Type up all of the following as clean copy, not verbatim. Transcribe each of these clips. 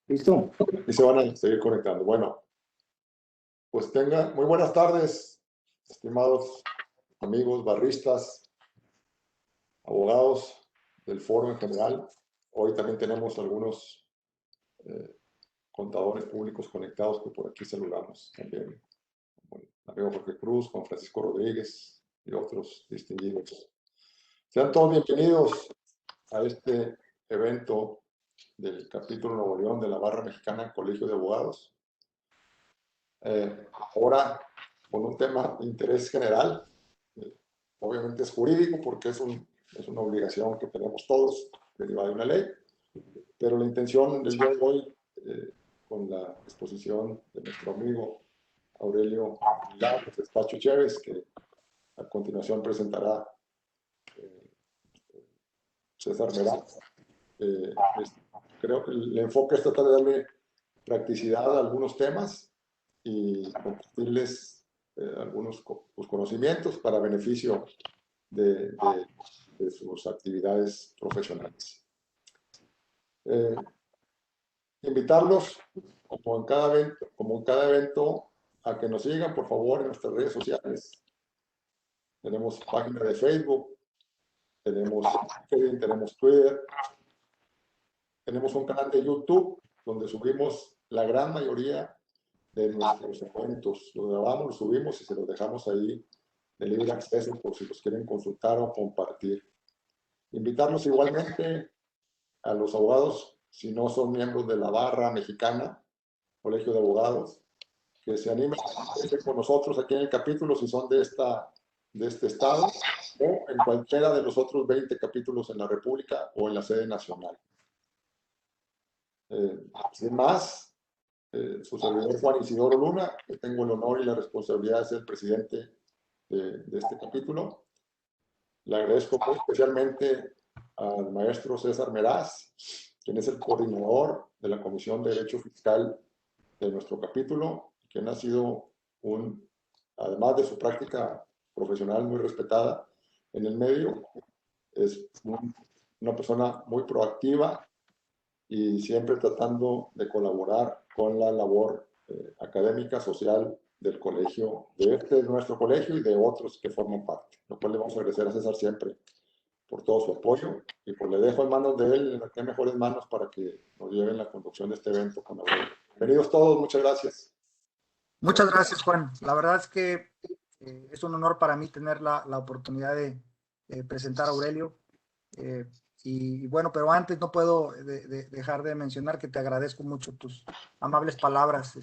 ¿Listo? Y se van a seguir conectando. Bueno, pues tengan muy buenas tardes, estimados amigos, barristas, abogados del foro en general. Hoy también tenemos algunos contadores públicos conectados que por aquí saludamos también. Con el amigo Jorge Cruz, con Francisco Rodríguez y otros distinguidos. Sean todos bienvenidos a este evento del capítulo Nuevo León de la Barra Mexicana Colegio de Abogados. Ahora con un tema de interés general, obviamente es jurídico porque es una obligación que tenemos todos derivada de una ley, pero la intención del día de hoy, con la exposición de nuestro amigo Aurelio Lagos, Despacho Chévez, que a continuación presentará César Meraz, creo que el enfoque es tratar de darle practicidad a algunos temas y compartirles algunos conocimientos para beneficio de sus actividades profesionales. Invitarlos, como en cada evento, a que nos sigan, por favor, en nuestras redes sociales. Tenemos página de Facebook, tenemos LinkedIn, tenemos Twitter, tenemos un canal de YouTube donde subimos la gran mayoría de nuestros eventos. Los grabamos, los subimos y se los dejamos ahí de libre acceso por si los quieren consultar o compartir. Invitarlos igualmente a los abogados, si no son miembros de la Barra Mexicana, Colegio de Abogados, que se animen a estar con nosotros aquí en el capítulo si son de este estado o en cualquiera de los otros 20 capítulos en la República o en la sede nacional. Sin más, su servidor Juan Isidoro Luna, que tengo el honor y la responsabilidad de ser presidente de este capítulo. Le agradezco muy especialmente al maestro César Meraz, quien es el coordinador de la Comisión de Derecho Fiscal de nuestro capítulo, quien ha sido además de su práctica profesional muy respetada en el medio, es una persona muy proactiva y siempre tratando de colaborar con la labor académica, social del colegio, de nuestro colegio y de otros que forman parte. Lo cual le vamos a agradecer a César siempre por todo su apoyo y pues le dejo en manos de él, en las mejores manos, para que nos lleven la conducción de este evento con Aurelio. Bienvenidos todos, muchas gracias. Muchas gracias, Juan. La verdad es que es un honor para mí tener la oportunidad de presentar a Aurelio. Y bueno, pero antes no puedo dejar de mencionar que te agradezco mucho tus amables palabras,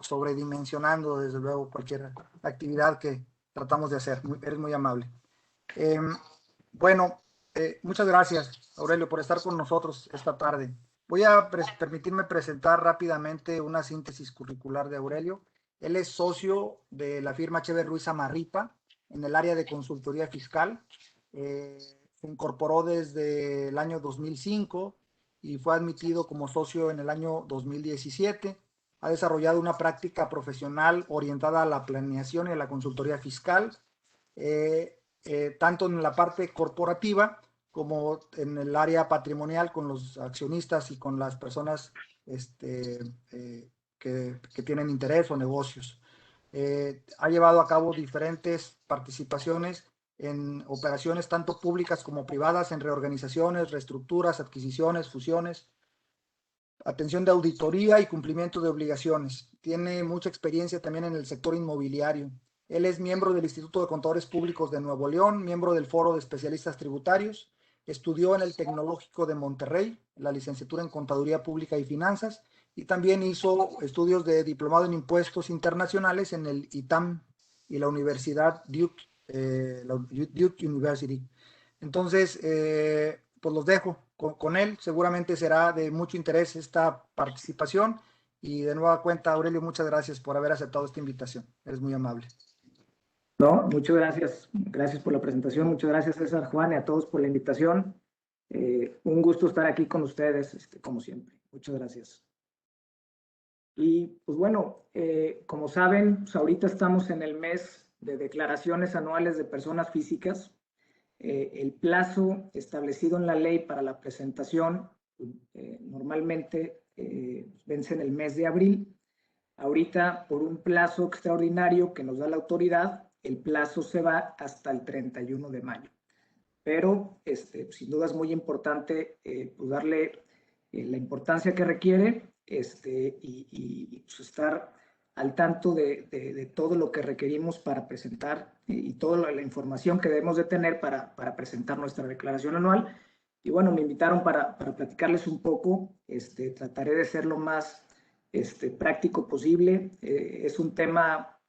sobredimensionando desde luego cualquier actividad que tratamos de hacer. Eres muy amable. Bueno, muchas gracias, Aurelio, por estar con nosotros esta tarde. Voy a permitirme presentar rápidamente una síntesis curricular de Aurelio. Él es socio de la firma Chévez Ruiz Amarripa en el área de consultoría fiscal. Se incorporó desde el año 2005 y fue admitido como socio en el año 2017. Ha desarrollado una práctica profesional orientada a la planeación y a la consultoría fiscal, tanto en la parte corporativa como en el área patrimonial con los accionistas y con las personas que tienen interés o negocios. Ha llevado a cabo diferentes participaciones en operaciones tanto públicas como privadas, en reorganizaciones, reestructuras, adquisiciones, fusiones, atención de auditoría y cumplimiento de obligaciones. Tiene mucha experiencia también en el sector inmobiliario. Él es miembro del Instituto de Contadores Públicos de Nuevo León, miembro del Foro de Especialistas Tributarios, estudió en el Tecnológico de Monterrey, la licenciatura en Contaduría Pública y Finanzas, y también hizo estudios de diplomado en Impuestos Internacionales en el ITAM y la Universidad Duke, Duke University. Entonces, pues los dejo con él. Seguramente será de mucho interés esta participación. Y de nueva cuenta, Aurelio, muchas gracias por haber aceptado esta invitación. Eres muy amable. No, muchas gracias. Gracias por la presentación. Muchas gracias, César, Juan, y a todos por la invitación. Un gusto estar aquí con ustedes, como siempre. Muchas gracias. Y pues bueno, como saben, pues ahorita estamos en el mes de declaraciones anuales de personas físicas. El plazo establecido en la ley para la presentación normalmente vence en el mes de abril. Ahorita, por un plazo extraordinario que nos da la autoridad, el plazo se va hasta el 31 de mayo. Pero sin duda es muy importante pues darle la importancia que requiere y pues estar al tanto de todo lo que requerimos para presentar y toda la información que debemos de tener para presentar nuestra declaración anual. Y bueno, me invitaron para platicarles un poco. Trataré de ser lo más práctico posible. Es un tema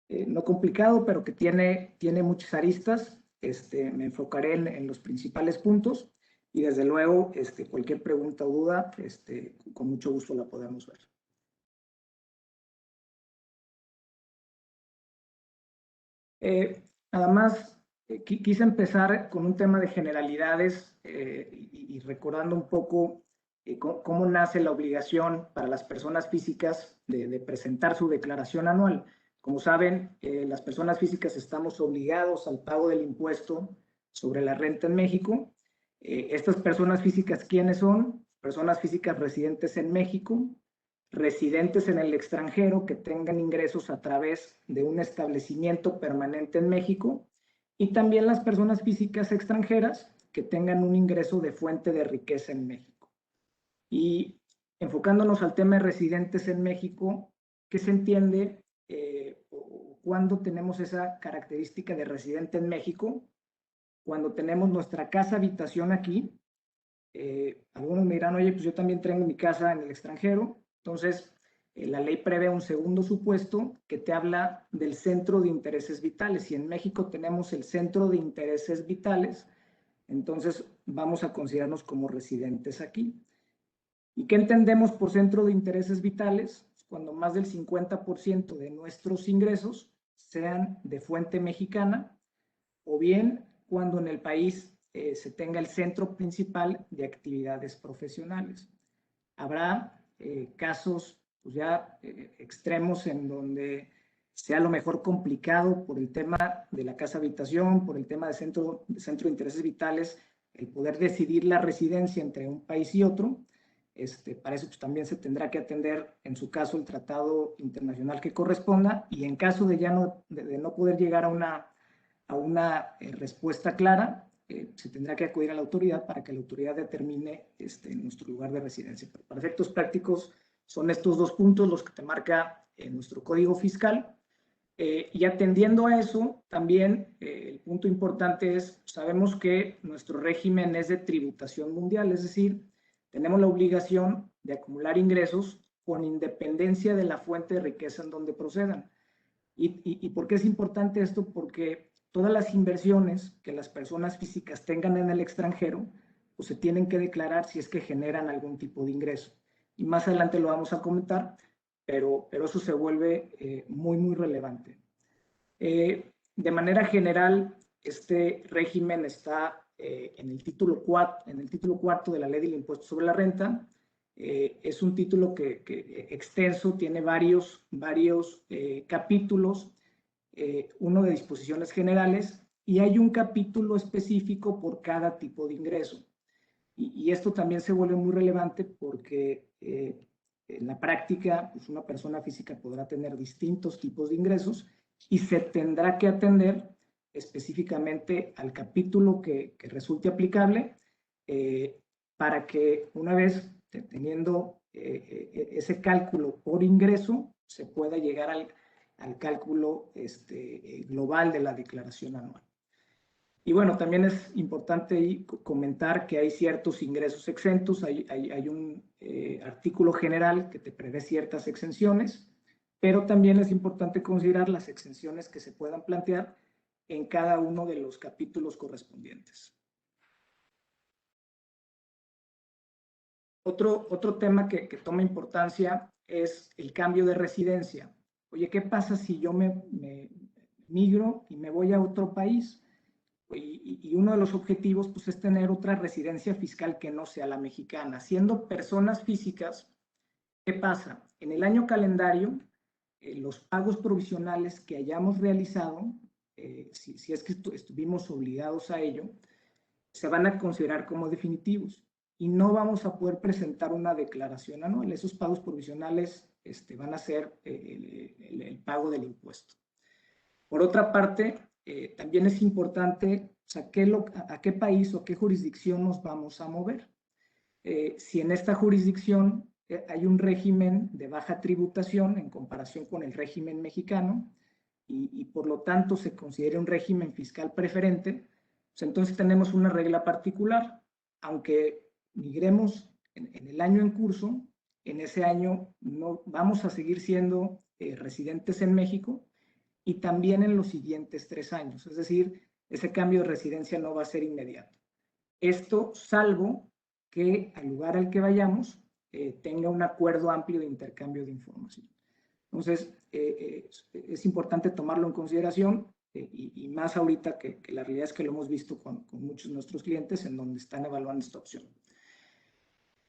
no complicado, pero que tiene muchas aristas. Me enfocaré en los principales puntos y desde luego cualquier pregunta o duda, con mucho gusto la podemos ver. Nada más, quise empezar con un tema de generalidades y recordando un poco cómo nace la obligación para las personas físicas de presentar su declaración anual. Como saben, las personas físicas estamos obligados al pago del impuesto sobre la renta en México. Estas personas físicas, ¿quiénes son? Personas físicas residentes en México, residentes en el extranjero que tengan ingresos a través de un establecimiento permanente en México y también las personas físicas extranjeras que tengan un ingreso de fuente de riqueza en México. Y enfocándonos al tema de residentes en México, ¿qué se entiende cuando tenemos esa característica de residente en México? Cuando tenemos nuestra casa habitación aquí, algunos me dirán, oye, pues yo también tengo mi casa en el extranjero. Entonces, la ley prevé un segundo supuesto que te habla del centro de intereses vitales. Y en México tenemos el centro de intereses vitales, entonces vamos a considerarnos como residentes aquí. ¿Y qué entendemos por centro de intereses vitales? Cuando más del 50% de nuestros ingresos sean de fuente mexicana o bien cuando en el país se tenga el centro principal de actividades profesionales. Habrá casos pues ya extremos en donde sea a lo mejor complicado por el tema de la casa habitación, por el tema de centro de intereses vitales, el poder decidir la residencia entre un país y otro. Para eso pues, también se tendrá que atender, en su caso, el tratado internacional que corresponda y en caso de ya no poder llegar a una respuesta clara, se tendrá que acudir a la autoridad para que la autoridad determine nuestro lugar de residencia. Pero para efectos prácticos son estos dos puntos los que te marca nuestro código fiscal. Y atendiendo a eso, también el punto importante es, sabemos que nuestro régimen es de tributación mundial, es decir, tenemos la obligación de acumular ingresos con independencia de la fuente de riqueza en donde procedan. ¿Y por qué es importante esto? Porque todas las inversiones que las personas físicas tengan en el extranjero, pues se tienen que declarar si es que generan algún tipo de ingreso. Y más adelante lo vamos a comentar, pero eso se vuelve muy, muy relevante. De manera general, este régimen está en el título 4 de la Ley del Impuesto sobre la Renta. Es un título que extenso, tiene varios capítulos, uno de disposiciones generales, y hay un capítulo específico por cada tipo de ingreso. Y esto también se vuelve muy relevante porque en la práctica pues una persona física podrá tener distintos tipos de ingresos y se tendrá que atender específicamente al capítulo que resulte aplicable para que una vez teniendo ese cálculo por ingreso se pueda llegar al cálculo global de la declaración anual. Y bueno, también es importante comentar que hay ciertos ingresos exentos, hay un artículo general que te prevé ciertas exenciones, pero también es importante considerar las exenciones que se puedan plantear en cada uno de los capítulos correspondientes. Otro tema que toma importancia es el cambio de residencia. Oye, ¿qué pasa si yo me migro y me voy a otro país? Y uno de los objetivos pues, es tener otra residencia fiscal que no sea la mexicana. Siendo personas físicas, ¿qué pasa? En el año calendario, los pagos provisionales que hayamos realizado, si es que estuvimos obligados a ello, se van a considerar como definitivos. y no vamos a poder presentar una declaración anual. Esos pagos provisionales van a ser el pago del impuesto. Por otra parte, también es importante, o sea, a qué país o qué jurisdicción nos vamos a mover. Si en esta jurisdicción hay un régimen de baja tributación en comparación con el régimen mexicano y por lo tanto se considera un régimen fiscal preferente, pues entonces tenemos una regla particular. Aunque migremos en el año en curso, en ese año no vamos a seguir siendo residentes en México y también en los siguientes 3 años. Es decir, ese cambio de residencia no va a ser inmediato. Esto salvo que al lugar al que vayamos tenga un acuerdo amplio de intercambio de información. Entonces, es importante tomarlo en consideración y más ahorita que la realidad es que lo hemos visto con muchos de nuestros clientes en donde están evaluando esta opción.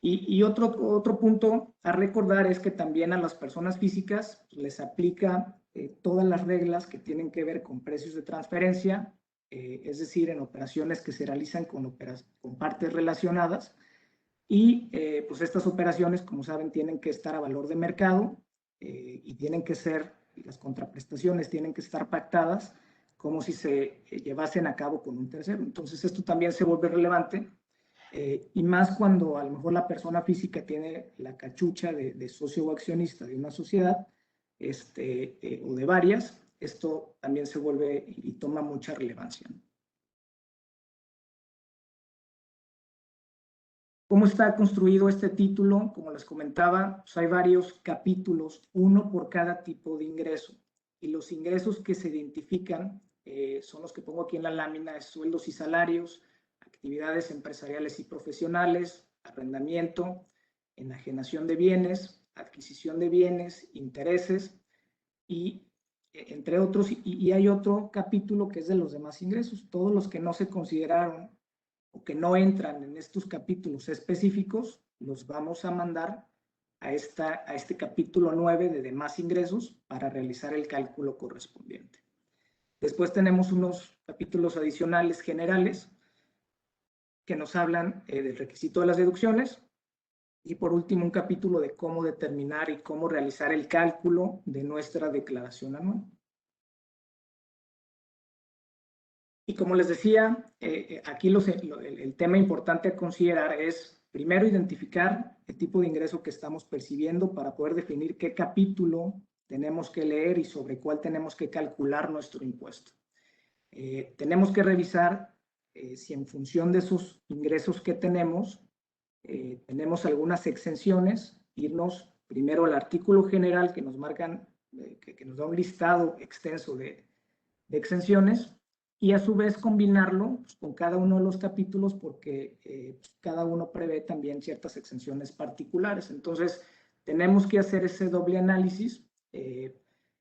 Y otro punto a recordar es que también a las personas físicas les aplica todas las reglas que tienen que ver con precios de transferencia, es decir, en operaciones que se realizan con partes relacionadas. Y pues estas operaciones, como saben, tienen que estar a valor de mercado y tienen que ser, las contraprestaciones tienen que estar pactadas como si se llevasen a cabo con un tercero. Entonces esto también se vuelve relevante y más cuando a lo mejor la persona física tiene la cachucha de socio o accionista de una sociedad o de varias, esto también se vuelve y toma mucha relevancia, ¿no? ¿Cómo está construido este título? Como les comentaba, pues hay varios capítulos, uno por cada tipo de ingreso. Y los ingresos que se identifican son los que pongo aquí en la lámina, es sueldos y salarios, actividades empresariales y profesionales, arrendamiento, enajenación de bienes, adquisición de bienes, intereses y entre otros. Y hay otro capítulo que es de los demás ingresos, todos los que no se consideraron o que no entran en estos capítulos específicos, los vamos a mandar a este capítulo 9 de demás ingresos para realizar el cálculo correspondiente. Después tenemos unos capítulos adicionales generales que nos hablan del requisito de las deducciones y por último un capítulo de cómo determinar y cómo realizar el cálculo de nuestra declaración anual. Y como les decía, aquí el tema importante a considerar es, primero, identificar el tipo de ingreso que estamos percibiendo para poder definir qué capítulo tenemos que leer y sobre cuál tenemos que calcular nuestro impuesto. Tenemos que revisar si en función de esos ingresos que tenemos algunas exenciones, irnos primero al artículo general que nos marcan, que nos da un listado extenso de exenciones, y a su vez combinarlo pues, con cada uno de los capítulos porque cada uno prevé también ciertas exenciones particulares. Entonces, tenemos que hacer ese doble análisis,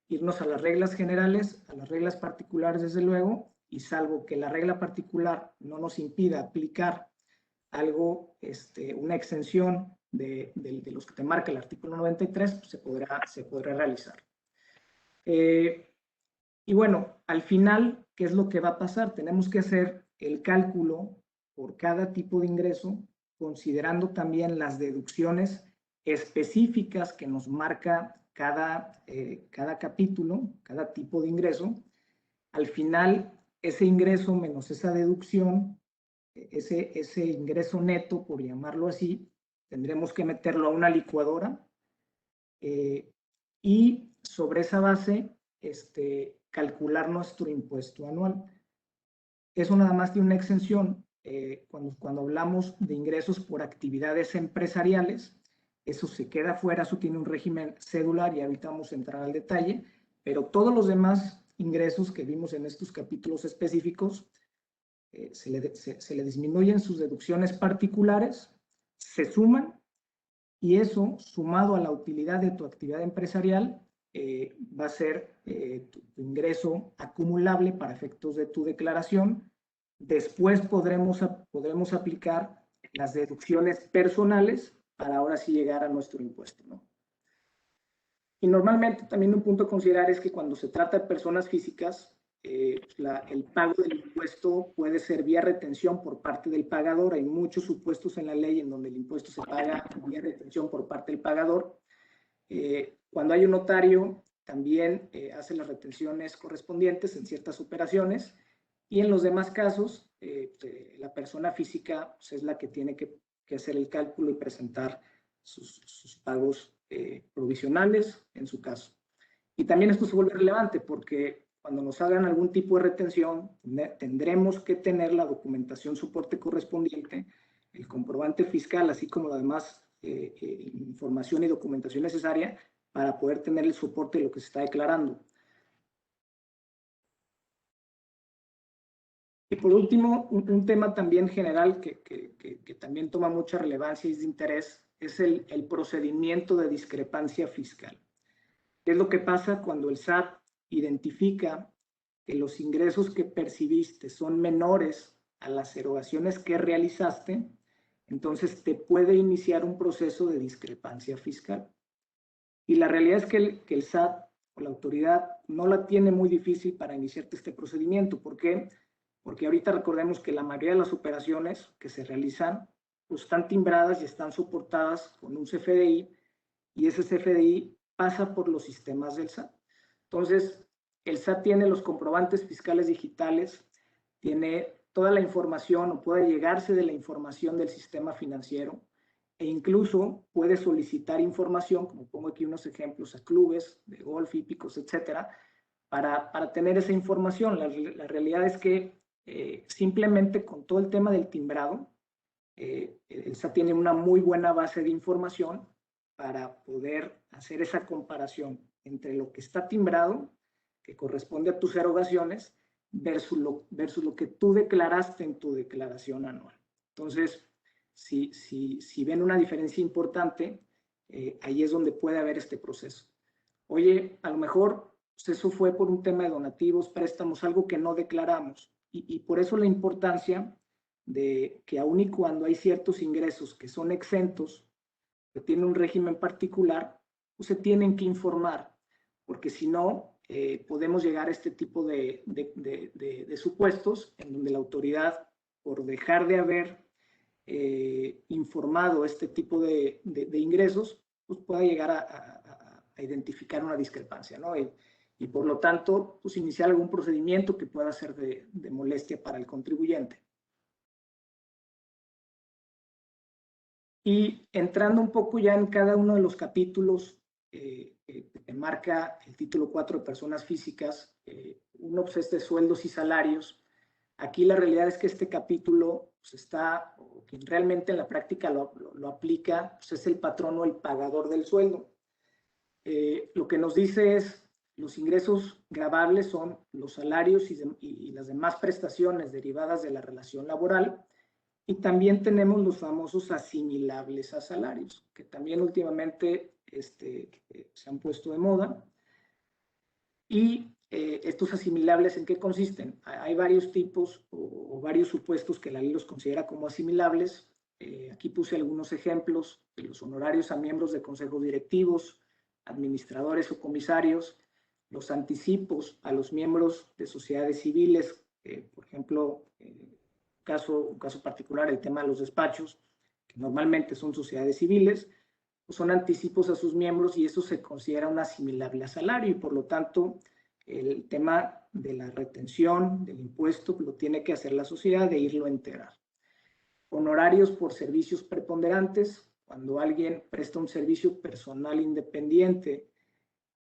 irnos a las reglas generales, a las reglas particulares desde luego, y salvo que la regla particular no nos impida aplicar algo, una exención de los que te marca el artículo 93, pues se podrá realizar. Y bueno, al final, ¿qué es lo que va a pasar? Tenemos que hacer el cálculo por cada tipo de ingreso, considerando también las deducciones específicas que nos marca cada capítulo, cada tipo de ingreso. Al final, ese ingreso menos esa deducción, ese ingreso neto, por llamarlo así, tendremos que meterlo a una licuadora y sobre esa base, calcular nuestro impuesto anual. Eso nada más tiene una exención cuando hablamos de ingresos por actividades empresariales. Eso se queda fuera, eso tiene un régimen cedular y ahorita vamos a entrar al detalle, pero todos los demás ingresos que vimos en estos capítulos específicos se le disminuyen sus deducciones particulares, se suman y eso sumado a la utilidad de tu actividad empresarial va a ser tu ingreso acumulable para efectos de tu declaración. Después podremos aplicar las deducciones personales para ahora sí llegar a nuestro impuesto, ¿no? Y normalmente también un punto a considerar es que cuando se trata de personas físicas, el pago del impuesto puede ser vía retención por parte del pagador. Hay muchos supuestos en la ley en donde el impuesto se paga vía retención por parte del pagador. Cuando hay un notario, también hace las retenciones correspondientes en ciertas operaciones, y en los demás casos, la persona física pues, es la que tiene que hacer el cálculo y presentar sus pagos provisionales en su caso. Y también esto se vuelve relevante porque cuando nos hagan algún tipo de retención, tendremos que tener la documentación soporte correspondiente, el comprobante fiscal, así como la demás información y documentación necesaria para poder tener el soporte de lo que se está declarando. Y por último, un tema también general que también toma mucha relevancia y es de interés, es el procedimiento de discrepancia fiscal. ¿Qué es lo que pasa cuando el SAT identifica que los ingresos que percibiste son menores a las erogaciones que realizaste? Entonces te puede iniciar un proceso de discrepancia fiscal. Y la realidad es que el SAT o la autoridad no la tiene muy difícil para iniciarte este procedimiento. ¿Por qué? Porque ahorita recordemos que la mayoría de las operaciones que se realizan pues, están timbradas y están soportadas con un CFDI, y ese CFDI pasa por los sistemas del SAT. Entonces, el SAT tiene los comprobantes fiscales digitales, tiene toda la información o puede llegarse de la información del sistema financiero, e incluso puede solicitar información, como pongo aquí unos ejemplos, a clubes de golf, hípicos, etcétera, para tener esa información. La realidad es que simplemente con todo el tema del timbrado, el SAT tiene una muy buena base de información para poder hacer esa comparación entre lo que está timbrado, que corresponde a tus erogaciones, versus lo que tú declaraste en tu declaración anual. Entonces, si ven una diferencia importante, ahí es donde puede haber este proceso. Oye, a lo mejor pues eso fue por un tema de donativos, préstamos, algo que no declaramos. Y por eso la importancia de que aun y cuando hay ciertos ingresos que son exentos, que tienen un régimen particular, pues se tienen que informar, porque si no, podemos llegar a este tipo de supuestos en donde la autoridad, por dejar de haber informado este tipo de ingresos, pues pueda llegar a identificar una discrepancia, ¿no? Y por lo tanto, pues iniciar algún procedimiento que pueda ser de molestia para el contribuyente. Y entrando un poco ya en cada uno de los capítulos que marca el título 4 de personas físicas, uno pues es de sueldos y salarios. Aquí la realidad es que este capítulo pues o quien realmente en la práctica lo aplica, pues es el patrón o el pagador del sueldo. Lo que nos dice es, los ingresos gravables son los salarios y las demás prestaciones derivadas de la relación laboral, y también tenemos los famosos asimilables a salarios, que también últimamente se han puesto de moda. Y estos asimilables, ¿en qué consisten? Hay varios tipos o varios supuestos que la ley los considera como asimilables. Aquí puse algunos ejemplos de los honorarios a miembros de consejos directivos, administradores o comisarios, los anticipos a los miembros de sociedades civiles, por ejemplo, un caso particular, el tema de los despachos, que normalmente son sociedades civiles, pues son anticipos a sus miembros y eso se considera un asimilable a salario, y por lo tanto el tema de la retención del impuesto lo tiene que hacer la sociedad de irlo a enterar. Honorarios por servicios preponderantes, cuando alguien presta un servicio personal independiente,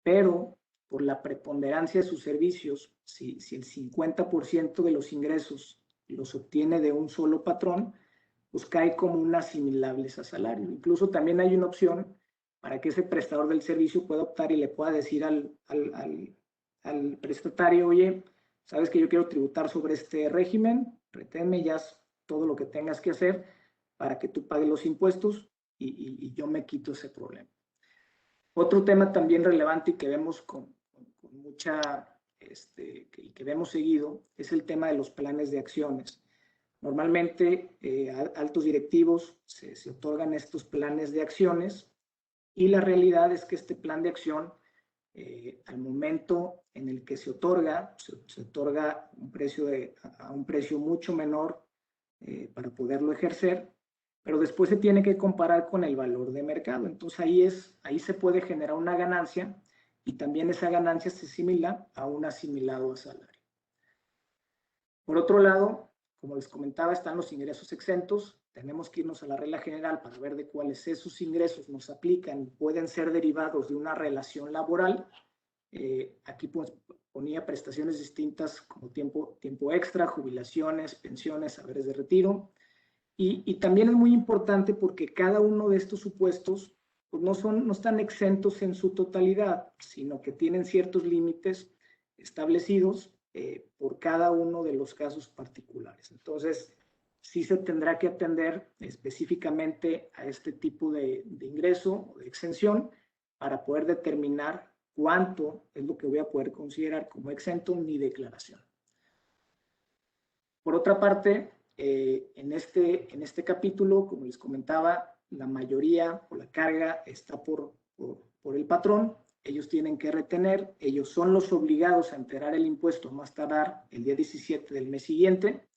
pero por la preponderancia de sus servicios, si el 50% de los ingresos los obtiene de un solo patrón, pues cae como un asimilable a salario. Incluso también hay una opción para que ese prestador del servicio pueda optar y le pueda decir al prestatario, oye, sabes que yo quiero tributar sobre este régimen, reténme ya todo lo que tengas que hacer para que tú pagues los impuestos y yo me quito ese problema. Otro tema también relevante y que vemos con mucha, que vemos seguido, es el tema de los planes de acciones. Normalmente, altos directivos se otorgan estos planes de acciones, y la realidad es que este plan de acción al momento en el que se otorga, se otorga a un precio mucho menor para poderlo ejercer, pero después se tiene que comparar con el valor de mercado. Entonces ahí se puede generar una ganancia y también esa ganancia se asimila a un asimilado a salario. Por otro lado, como les comentaba, están los ingresos exentos. Tenemos que irnos a la regla general para ver de cuáles esos ingresos nos aplican y pueden ser derivados de una relación laboral. Aquí pues, ponía prestaciones distintas como tiempo extra, jubilaciones, pensiones, saberes de retiro. Y también es muy importante porque cada uno de estos supuestos pues no están exentos en su totalidad, sino que tienen ciertos límites establecidos por cada uno de los casos particulares. Entonces, sí se tendrá que atender específicamente a este tipo de ingreso o de exención para poder determinar cuánto es lo que voy a poder considerar como exento en mi declaración. Por otra parte, en este capítulo, como les comentaba, la mayoría o la carga está por el patrón. Ellos tienen que retener, ellos son los obligados a enterar el impuesto más tardar el día 17 del mes siguiente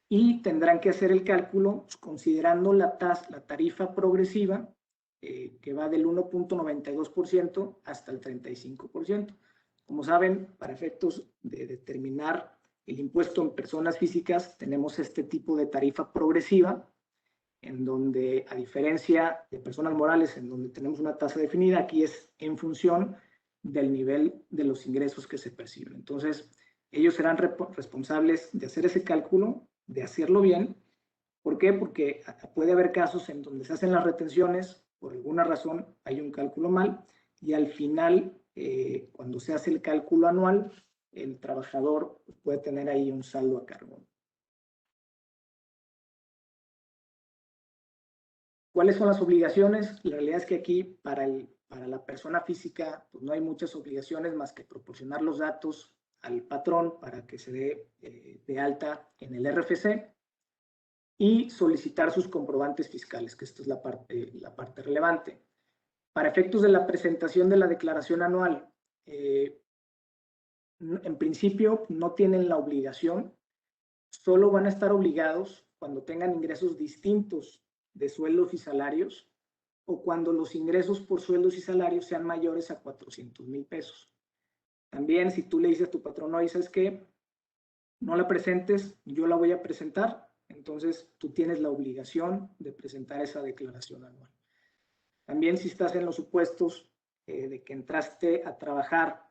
y tendrán que hacer el cálculo considerando la tarifa progresiva que va del 1.92% hasta el 35%. Como saben, para efectos de determinar el impuesto en personas físicas, tenemos este tipo de tarifa progresiva, en donde, a diferencia de personas morales, en donde tenemos una tasa definida, aquí es en función del nivel de los ingresos que se perciben. Entonces, ellos serán responsables de hacer ese cálculo, de hacerlo bien. ¿Por qué? Porque puede haber casos en donde se hacen las retenciones, por alguna razón hay un cálculo mal, y al final, cuando se hace el cálculo anual, el trabajador puede tener ahí un saldo a cargo. ¿Cuáles son las obligaciones? La realidad es que aquí para la persona física pues no hay muchas obligaciones más que proporcionar los datos al patrón para que se dé de alta en el RFC y solicitar sus comprobantes fiscales, que esta es la parte relevante. Para efectos de la presentación de la declaración anual, en principio no tienen la obligación, solo van a estar obligados cuando tengan ingresos distintos de sueldos y salarios o cuando los ingresos por sueldos y salarios sean mayores a 400,000 pesos. También si tú le dices a tu patrón, oye, ¿sabes qué? No la presentes, yo la voy a presentar, entonces tú tienes la obligación de presentar esa declaración anual. También si estás en los supuestos de que entraste a trabajar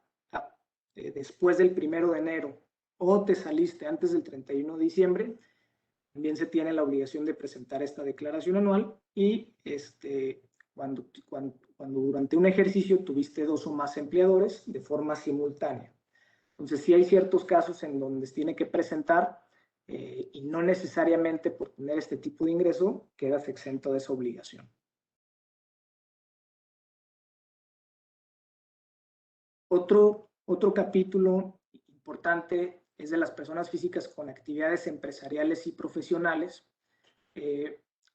después del 1 de enero o te saliste antes del 31 de diciembre, también se tiene la obligación de presentar esta declaración anual y cuando durante un ejercicio tuviste 2 o más empleadores de forma simultánea. Entonces, sí hay ciertos casos en donde se tiene que presentar y no necesariamente por tener este tipo de ingreso quedas exento de esa obligación. Otro capítulo importante es de las personas físicas con actividades empresariales y profesionales.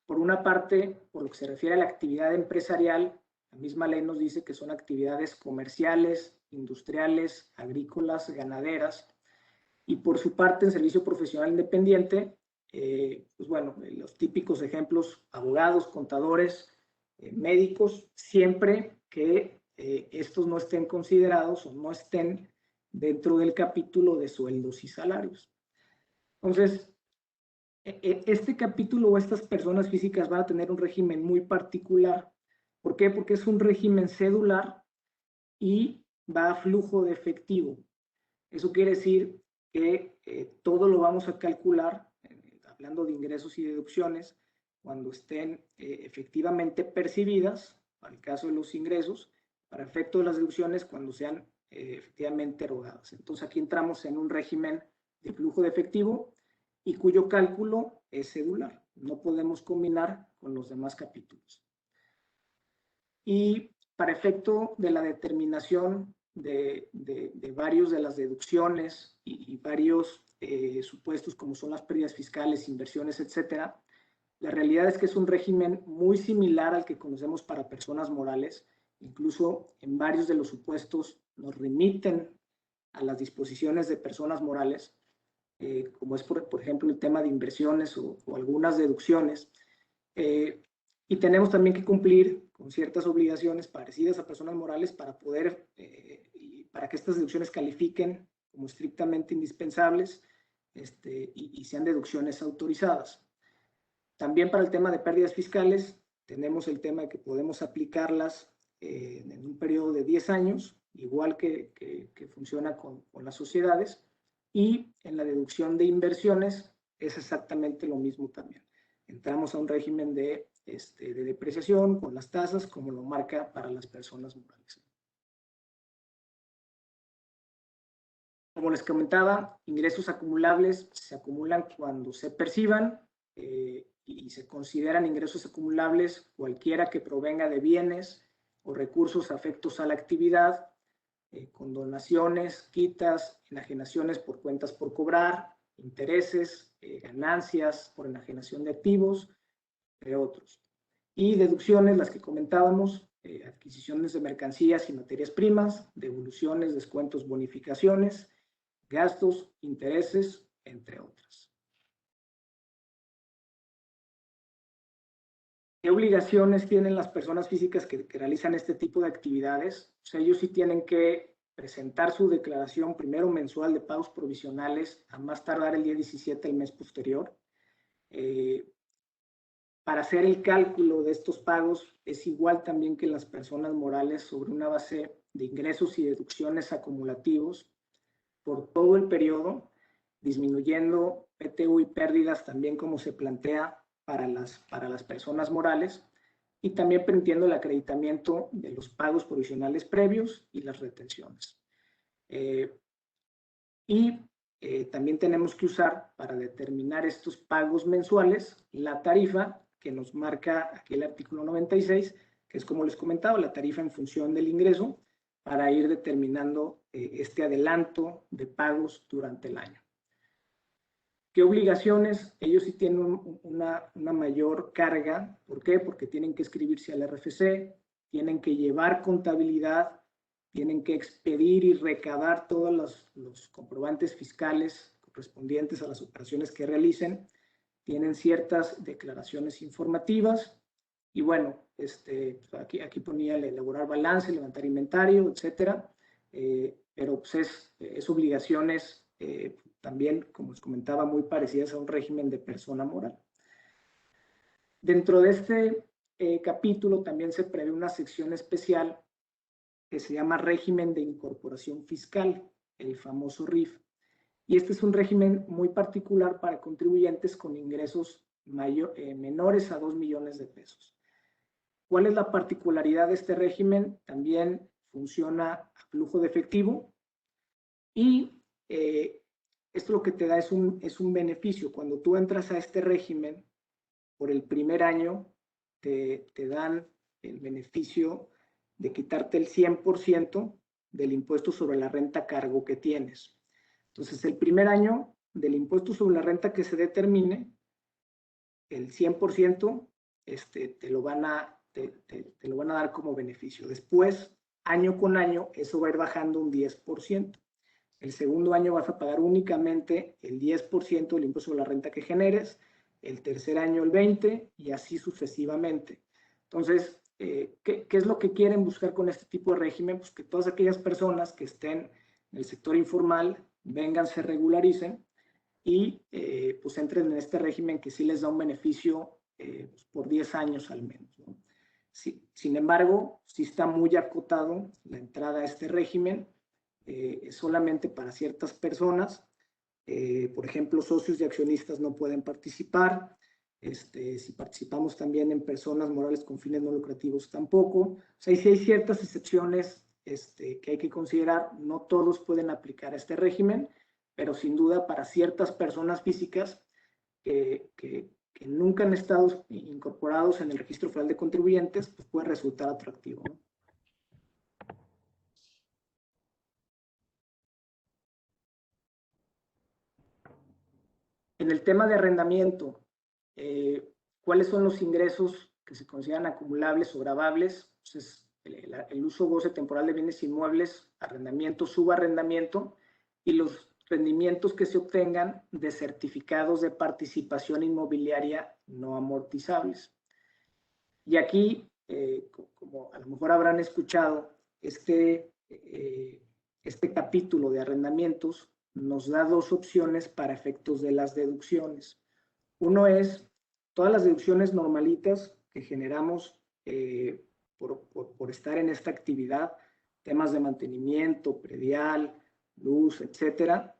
Por una parte, por lo que se refiere a la actividad empresarial, la misma ley nos dice que son actividades comerciales, industriales, agrícolas, ganaderas, y por su parte, en servicio profesional independiente, pues bueno, los típicos ejemplos, abogados, contadores, médicos, siempre que estos no estén considerados o no estén dentro del capítulo de sueldos y salarios. Entonces, este capítulo o estas personas físicas van a tener un régimen muy particular. ¿Por qué? Porque es un régimen cedular y va a flujo de efectivo. Eso quiere decir que todo lo vamos a calcular, hablando de ingresos y deducciones, cuando estén efectivamente percibidas, para el caso de los ingresos, para efecto de las deducciones, cuando sean efectivamente erogadas. Entonces aquí entramos en un régimen de flujo de efectivo y cuyo cálculo es cedular. No podemos combinar con los demás capítulos. Y para efecto de la determinación de varios de las deducciones y varios supuestos como son las pérdidas fiscales, inversiones, etcétera, la realidad es que es un régimen muy similar al que conocemos para personas morales incluso en varios de los supuestos nos remiten a las disposiciones de personas morales, como es por ejemplo el tema de inversiones o algunas deducciones. Y tenemos también que cumplir con ciertas obligaciones parecidas a personas morales para poder, para que estas deducciones califiquen como estrictamente indispensables y sean deducciones autorizadas. También para el tema de pérdidas fiscales, tenemos el tema de que podemos aplicarlas en un periodo de 10 años, igual que funciona con las sociedades, y en la deducción de inversiones es exactamente lo mismo también. Entramos a un régimen de depreciación con las tasas, como lo marca para las personas morales. Como les comentaba, ingresos acumulables se acumulan cuando se perciban y se consideran ingresos acumulables cualquiera que provenga de bienes o recursos afectos a la actividad, con donaciones, quitas, enajenaciones por cuentas por cobrar, intereses, ganancias por enajenación de activos, entre otros. Y deducciones, las que comentábamos, adquisiciones de mercancías y materias primas, devoluciones, descuentos, bonificaciones, gastos, intereses, entre otras. ¿Qué obligaciones tienen las personas físicas que realizan este tipo de actividades? O sea, ellos sí tienen que presentar su declaración primero mensual de pagos provisionales a más tardar el día 17 del mes posterior. Para hacer el cálculo de estos pagos es igual también que las personas morales, sobre una base de ingresos y deducciones acumulativos por todo el periodo, disminuyendo PTU y pérdidas también como se plantea para las personas morales, y también permitiendo el acreditamiento de los pagos provisionales previos y las retenciones. También tenemos que usar para determinar estos pagos mensuales la tarifa que nos marca aquí el artículo 96, que es, como les comentaba, la tarifa en función del ingreso, para ir determinando este adelanto de pagos durante el año. ¿Qué obligaciones? Ellos sí tienen una mayor carga. ¿Por qué? Porque tienen que inscribirse al RFC, tienen que llevar contabilidad, tienen que expedir y recabar todos los comprobantes fiscales correspondientes a las operaciones que realicen, tienen ciertas declaraciones informativas, y bueno, aquí ponía el elaborar balance, levantar inventario, etcétera, pero pues es obligaciones también, como les comentaba, muy parecidas a un régimen de persona moral. Dentro de este capítulo también se prevé una sección especial que se llama régimen de incorporación fiscal, el famoso RIF. Y este es un régimen muy particular para contribuyentes con ingresos menores a 2 millones de pesos. ¿Cuál es la particularidad de este régimen? También funciona a flujo de efectivo, y esto lo que te da es un beneficio. Cuando tú entras a este régimen, por el primer año te dan el beneficio de quitarte el 100% del impuesto sobre la renta a cargo que tienes. Entonces, el primer año del impuesto sobre la renta que se determine, el 100% te lo van a dar como beneficio. Después, año con año, eso va a ir bajando un 10%. El segundo año vas a pagar únicamente el 10% del impuesto sobre la renta que generes, el tercer año el 20% y así sucesivamente. Entonces, ¿qué es lo que quieren buscar con este tipo de régimen? Pues que todas aquellas personas que estén en el sector informal vengan, se regularicen y pues entren en este régimen que sí les da un beneficio pues por 10 años al menos, ¿no? Sin embargo, sí está muy acotado la entrada a este régimen, solamente para ciertas personas. Por ejemplo, socios y accionistas no pueden participar. Si participamos también en personas morales con fines no lucrativos, tampoco. O sea, sí hay ciertas excepciones que hay que considerar. No todos pueden aplicar este régimen, pero sin duda para ciertas personas físicas que nunca han estado incorporados en el Registro Federal de Contribuyentes, pues puede resultar atractivo, ¿no? En el tema de arrendamiento, ¿cuáles son los ingresos que se consideran acumulables o gravables? Pues el uso goce temporal de bienes inmuebles, arrendamiento, subarrendamiento y los rendimientos que se obtengan de certificados de participación inmobiliaria no amortizables. Y aquí, como a lo mejor habrán escuchado, este capítulo de arrendamientos nos da dos opciones para efectos de las deducciones. Uno es todas las deducciones normalitas que generamos por estar en esta actividad, temas de mantenimiento, predial, luz, etcétera.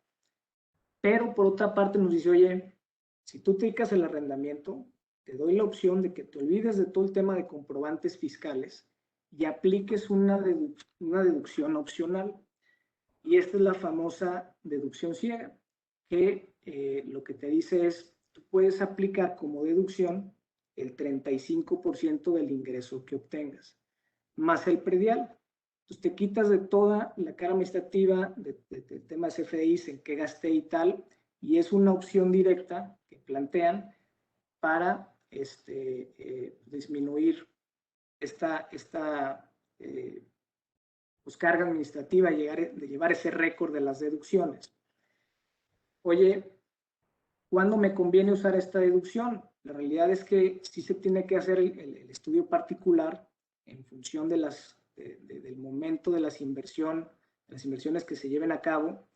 Pero por otra parte nos dice, oye, si tú te dedicas al arrendamiento, te doy la opción de que te olvides de todo el tema de comprobantes fiscales y apliques una deducción opcional. Y esta es la famosa deducción ciega, que lo que te dice es, tú puedes aplicar como deducción el 35% del ingreso que obtengas, más el predial. Entonces te quitas de toda la carga administrativa de temas FDIs, en qué gasté y tal, y es una opción directa que plantean para disminuir esta pues, carga administrativa, de llevar ese récord de las deducciones. Oye, ¿cuándo me conviene usar esta deducción? La realidad es que sí se tiene que hacer el estudio particular en función del momento de las inversiones que se lleven a cabo,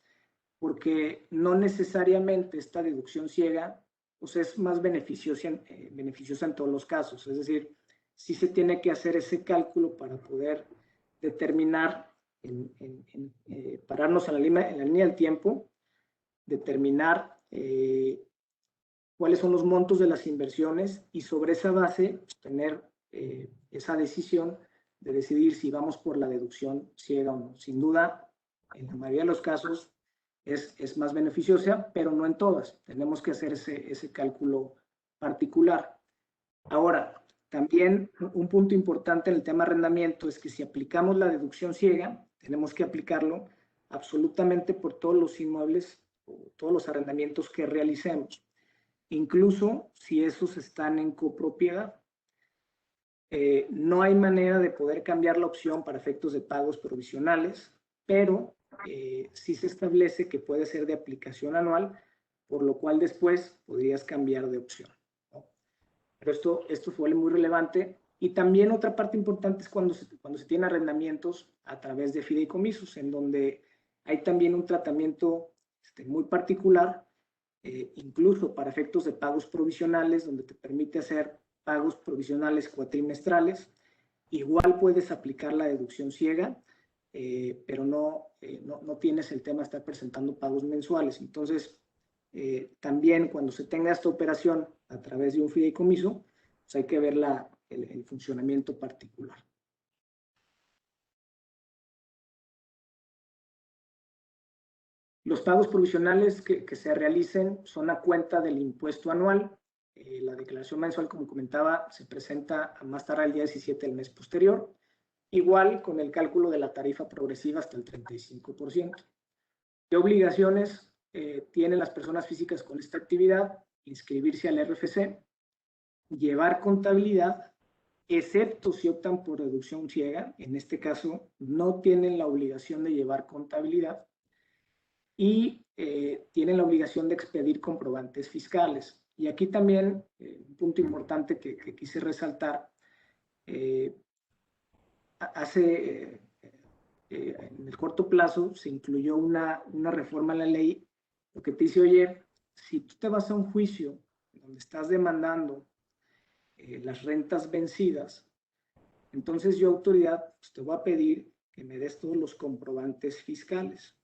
porque no necesariamente esta deducción ciega pues es más beneficiosa en todos los casos. Es decir, sí se tiene que hacer ese cálculo para poder determinar, pararnos en la línea del tiempo, determinar cuáles son los montos de las inversiones y sobre esa base pues, tener esa decisión de decidir si vamos por la deducción ciega o no. Sin duda, en la mayoría de los casos es más beneficiosa, pero no en todas. Tenemos que hacer ese cálculo particular. Ahora, también un punto importante en el tema arrendamiento es que si aplicamos la deducción ciega, tenemos que aplicarlo absolutamente por todos los inmuebles o todos los arrendamientos que realicemos, incluso si esos están en copropiedad. No hay manera de poder cambiar la opción para efectos de pagos provisionales, pero sí se establece que puede ser de aplicación anual, por lo cual después podrías cambiar de opción, ¿no? Pero esto fue muy relevante. Y también otra parte importante es cuando se tienen arrendamientos a través de fideicomisos, en donde hay también un tratamiento muy particular, incluso para efectos de pagos provisionales, donde te permite hacer pagos provisionales cuatrimestrales. Igual puedes aplicar la deducción ciega, pero no tienes el tema de estar presentando pagos mensuales. Entonces, también cuando se tenga esta operación a través de un fideicomiso, pues hay que ver el funcionamiento particular. Los pagos provisionales que se realicen son a cuenta del impuesto anual. La declaración mensual, como comentaba, se presenta a más tardar el día 17 del mes posterior, igual con el cálculo de la tarifa progresiva hasta el 35%. ¿Qué obligaciones tienen las personas físicas con esta actividad? Inscribirse al RFC, llevar contabilidad, excepto si optan por deducción ciega. En este caso, no tienen la obligación de llevar contabilidad y tienen la obligación de expedir comprobantes fiscales. Y aquí también un punto importante que quise resaltar, en el corto plazo se incluyó una reforma a la ley, lo que te dice, oye, si tú te vas a un juicio donde estás demandando las rentas vencidas, entonces yo, autoridad, pues te voy a pedir que me des todos los comprobantes fiscales.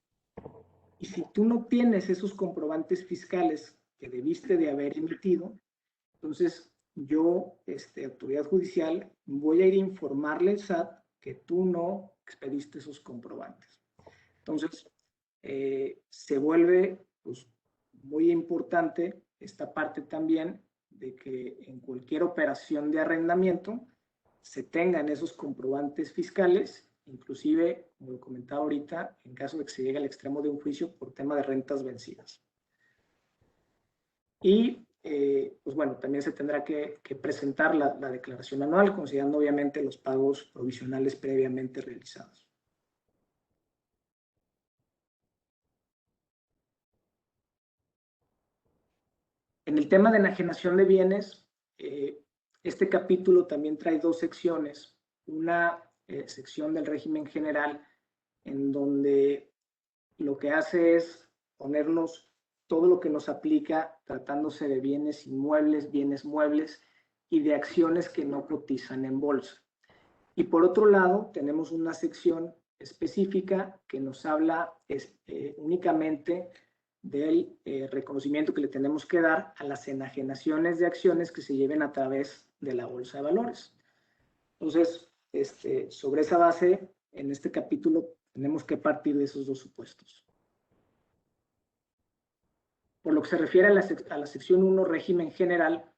Y si tú no tienes esos comprobantes fiscales que debiste de haber emitido, entonces yo, autoridad judicial, voy a ir a informarle al SAT que tú no expediste esos comprobantes. Entonces, se vuelve pues, muy importante esta parte también de que en cualquier operación de arrendamiento se tengan esos comprobantes fiscales, inclusive, como lo comentaba ahorita, en caso de que se llegue al extremo de un juicio por tema de rentas vencidas. Y pues bueno, también se tendrá que presentar la declaración anual, considerando obviamente los pagos provisionales previamente realizados. En el tema de enajenación de bienes, este capítulo también trae dos secciones. Una sección del régimen general, en donde lo que hace es ponernos todo lo que nos aplica tratándose de bienes inmuebles, bienes muebles y de acciones que no cotizan en bolsa. Y por otro lado, tenemos una sección específica que nos habla únicamente del reconocimiento que le tenemos que dar a las enajenaciones de acciones que se lleven a través de la bolsa de valores. Entonces, sobre esa base, en este capítulo tenemos que partir de esos dos supuestos. Por lo que se refiere a la sección 1, régimen general,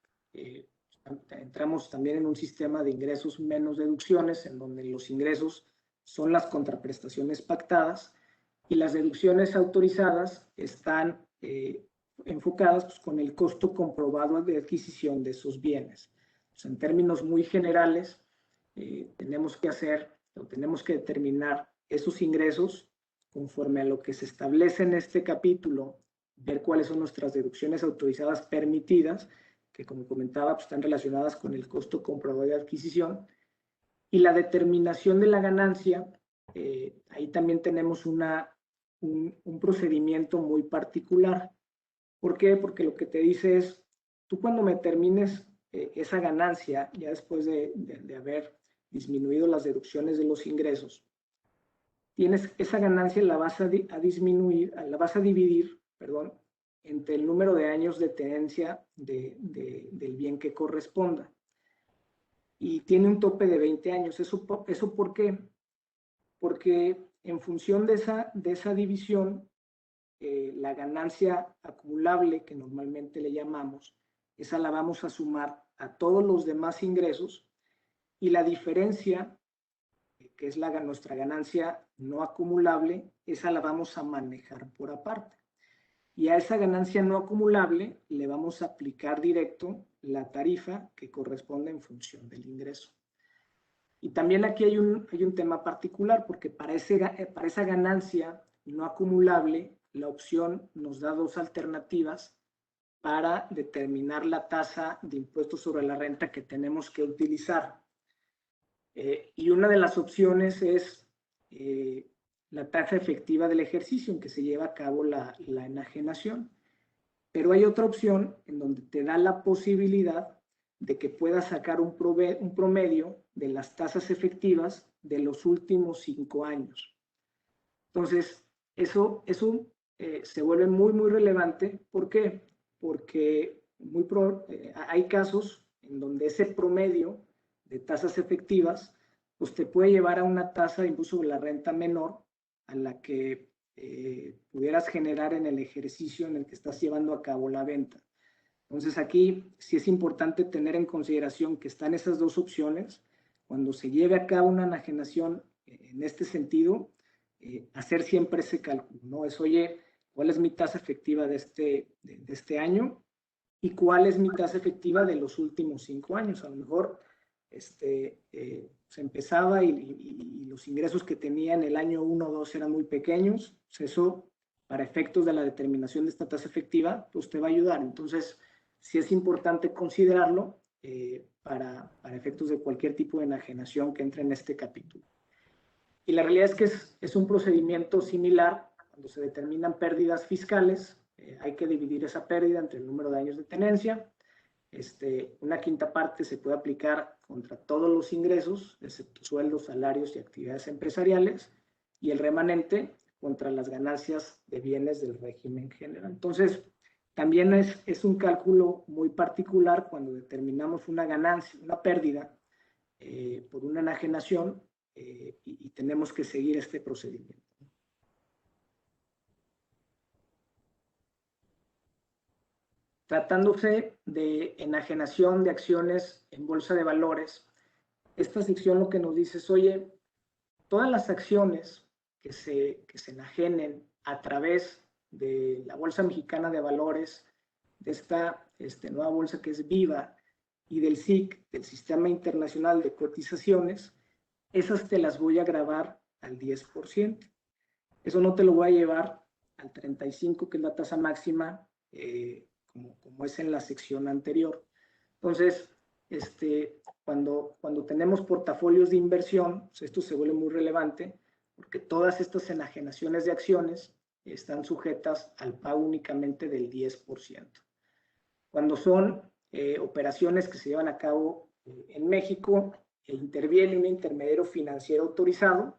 entramos también en un sistema de ingresos menos deducciones, en donde los ingresos son las contraprestaciones pactadas y las deducciones autorizadas están enfocadas pues, con el costo comprobado de adquisición de esos bienes. Pues, en términos muy generales, tenemos que determinar esos ingresos conforme a lo que se establece en este capítulo, ver cuáles son nuestras deducciones autorizadas permitidas, que como comentaba, pues, están relacionadas con el costo comprobado de adquisición, y la determinación de la ganancia. Ahí también tenemos un procedimiento muy particular. ¿Por qué? Porque lo que te dice es, tú cuando me termines esa ganancia, ya después de haber disminuido las deducciones de los ingresos, esa ganancia la vas a disminuir, la vas a dividir, perdón, entre el número de años de tenencia del bien que corresponda. Y tiene un tope de 20 años. ¿Eso por qué? Porque en función de esa división, la ganancia acumulable, que normalmente le llamamos, esa la vamos a sumar a todos los demás ingresos, y la diferencia, que es nuestra ganancia no acumulable, esa la vamos a manejar por aparte. Y a esa ganancia no acumulable le vamos a aplicar directo la tarifa que corresponde en función del ingreso. Y también aquí hay un tema particular, porque para esa ganancia no acumulable, la opción nos da dos alternativas para determinar la tasa de impuestos sobre la renta que tenemos que utilizar. Y una de las opciones es la tasa efectiva del ejercicio en que se lleva a cabo la enajenación. Pero hay otra opción en donde te da la posibilidad de que puedas sacar un promedio de las tasas efectivas de los últimos 5 años. Entonces, eso se vuelve muy, muy relevante. ¿Por qué? Porque hay casos en donde ese promedio de tasas efectivas pues te puede llevar a una tasa incluso de la renta menor a la que pudieras generar en el ejercicio en el que estás llevando a cabo la venta. Entonces aquí sí es importante tener en consideración que están esas dos opciones. Cuando se lleve a cabo una enajenación en este sentido, hacer siempre ese cálculo, ¿no? Es, oye, ¿cuál es mi tasa efectiva de este año? ¿Y cuál es mi tasa efectiva de los últimos 5 años? A lo mejor se empezaba y los ingresos que tenía en el año 1 o 2 eran muy pequeños. Pues eso, para efectos de la determinación de esta tasa efectiva, pues te va a ayudar. Entonces, sí es importante considerarlo para efectos de cualquier tipo de enajenación que entre en este capítulo. Y la realidad es que es un procedimiento similar cuando se determinan pérdidas fiscales. Hay que dividir esa pérdida entre el número de años de tenencia. Una quinta parte se puede aplicar contra todos los ingresos, excepto sueldos, salarios y actividades empresariales, y el remanente contra las ganancias de bienes del régimen general. Entonces, también es un cálculo muy particular cuando determinamos una ganancia, una pérdida por una enajenación y tenemos que seguir este procedimiento. Tratándose de enajenación de acciones en bolsa de valores, esta sección lo que nos dice es, oye, todas las acciones que se enajenen a través de la Bolsa Mexicana de Valores, de esta nueva bolsa que es Viva y del SIC, del Sistema Internacional de Cotizaciones, esas te las voy a grabar al 10%. Eso no te lo voy a llevar al 35%, que es la tasa máxima, como es en la sección anterior. Entonces, cuando tenemos portafolios de inversión, pues esto se vuelve muy relevante, porque todas estas enajenaciones de acciones están sujetas al pago únicamente del 10%. Cuando son operaciones que se llevan a cabo en México, interviene un intermediario financiero autorizado.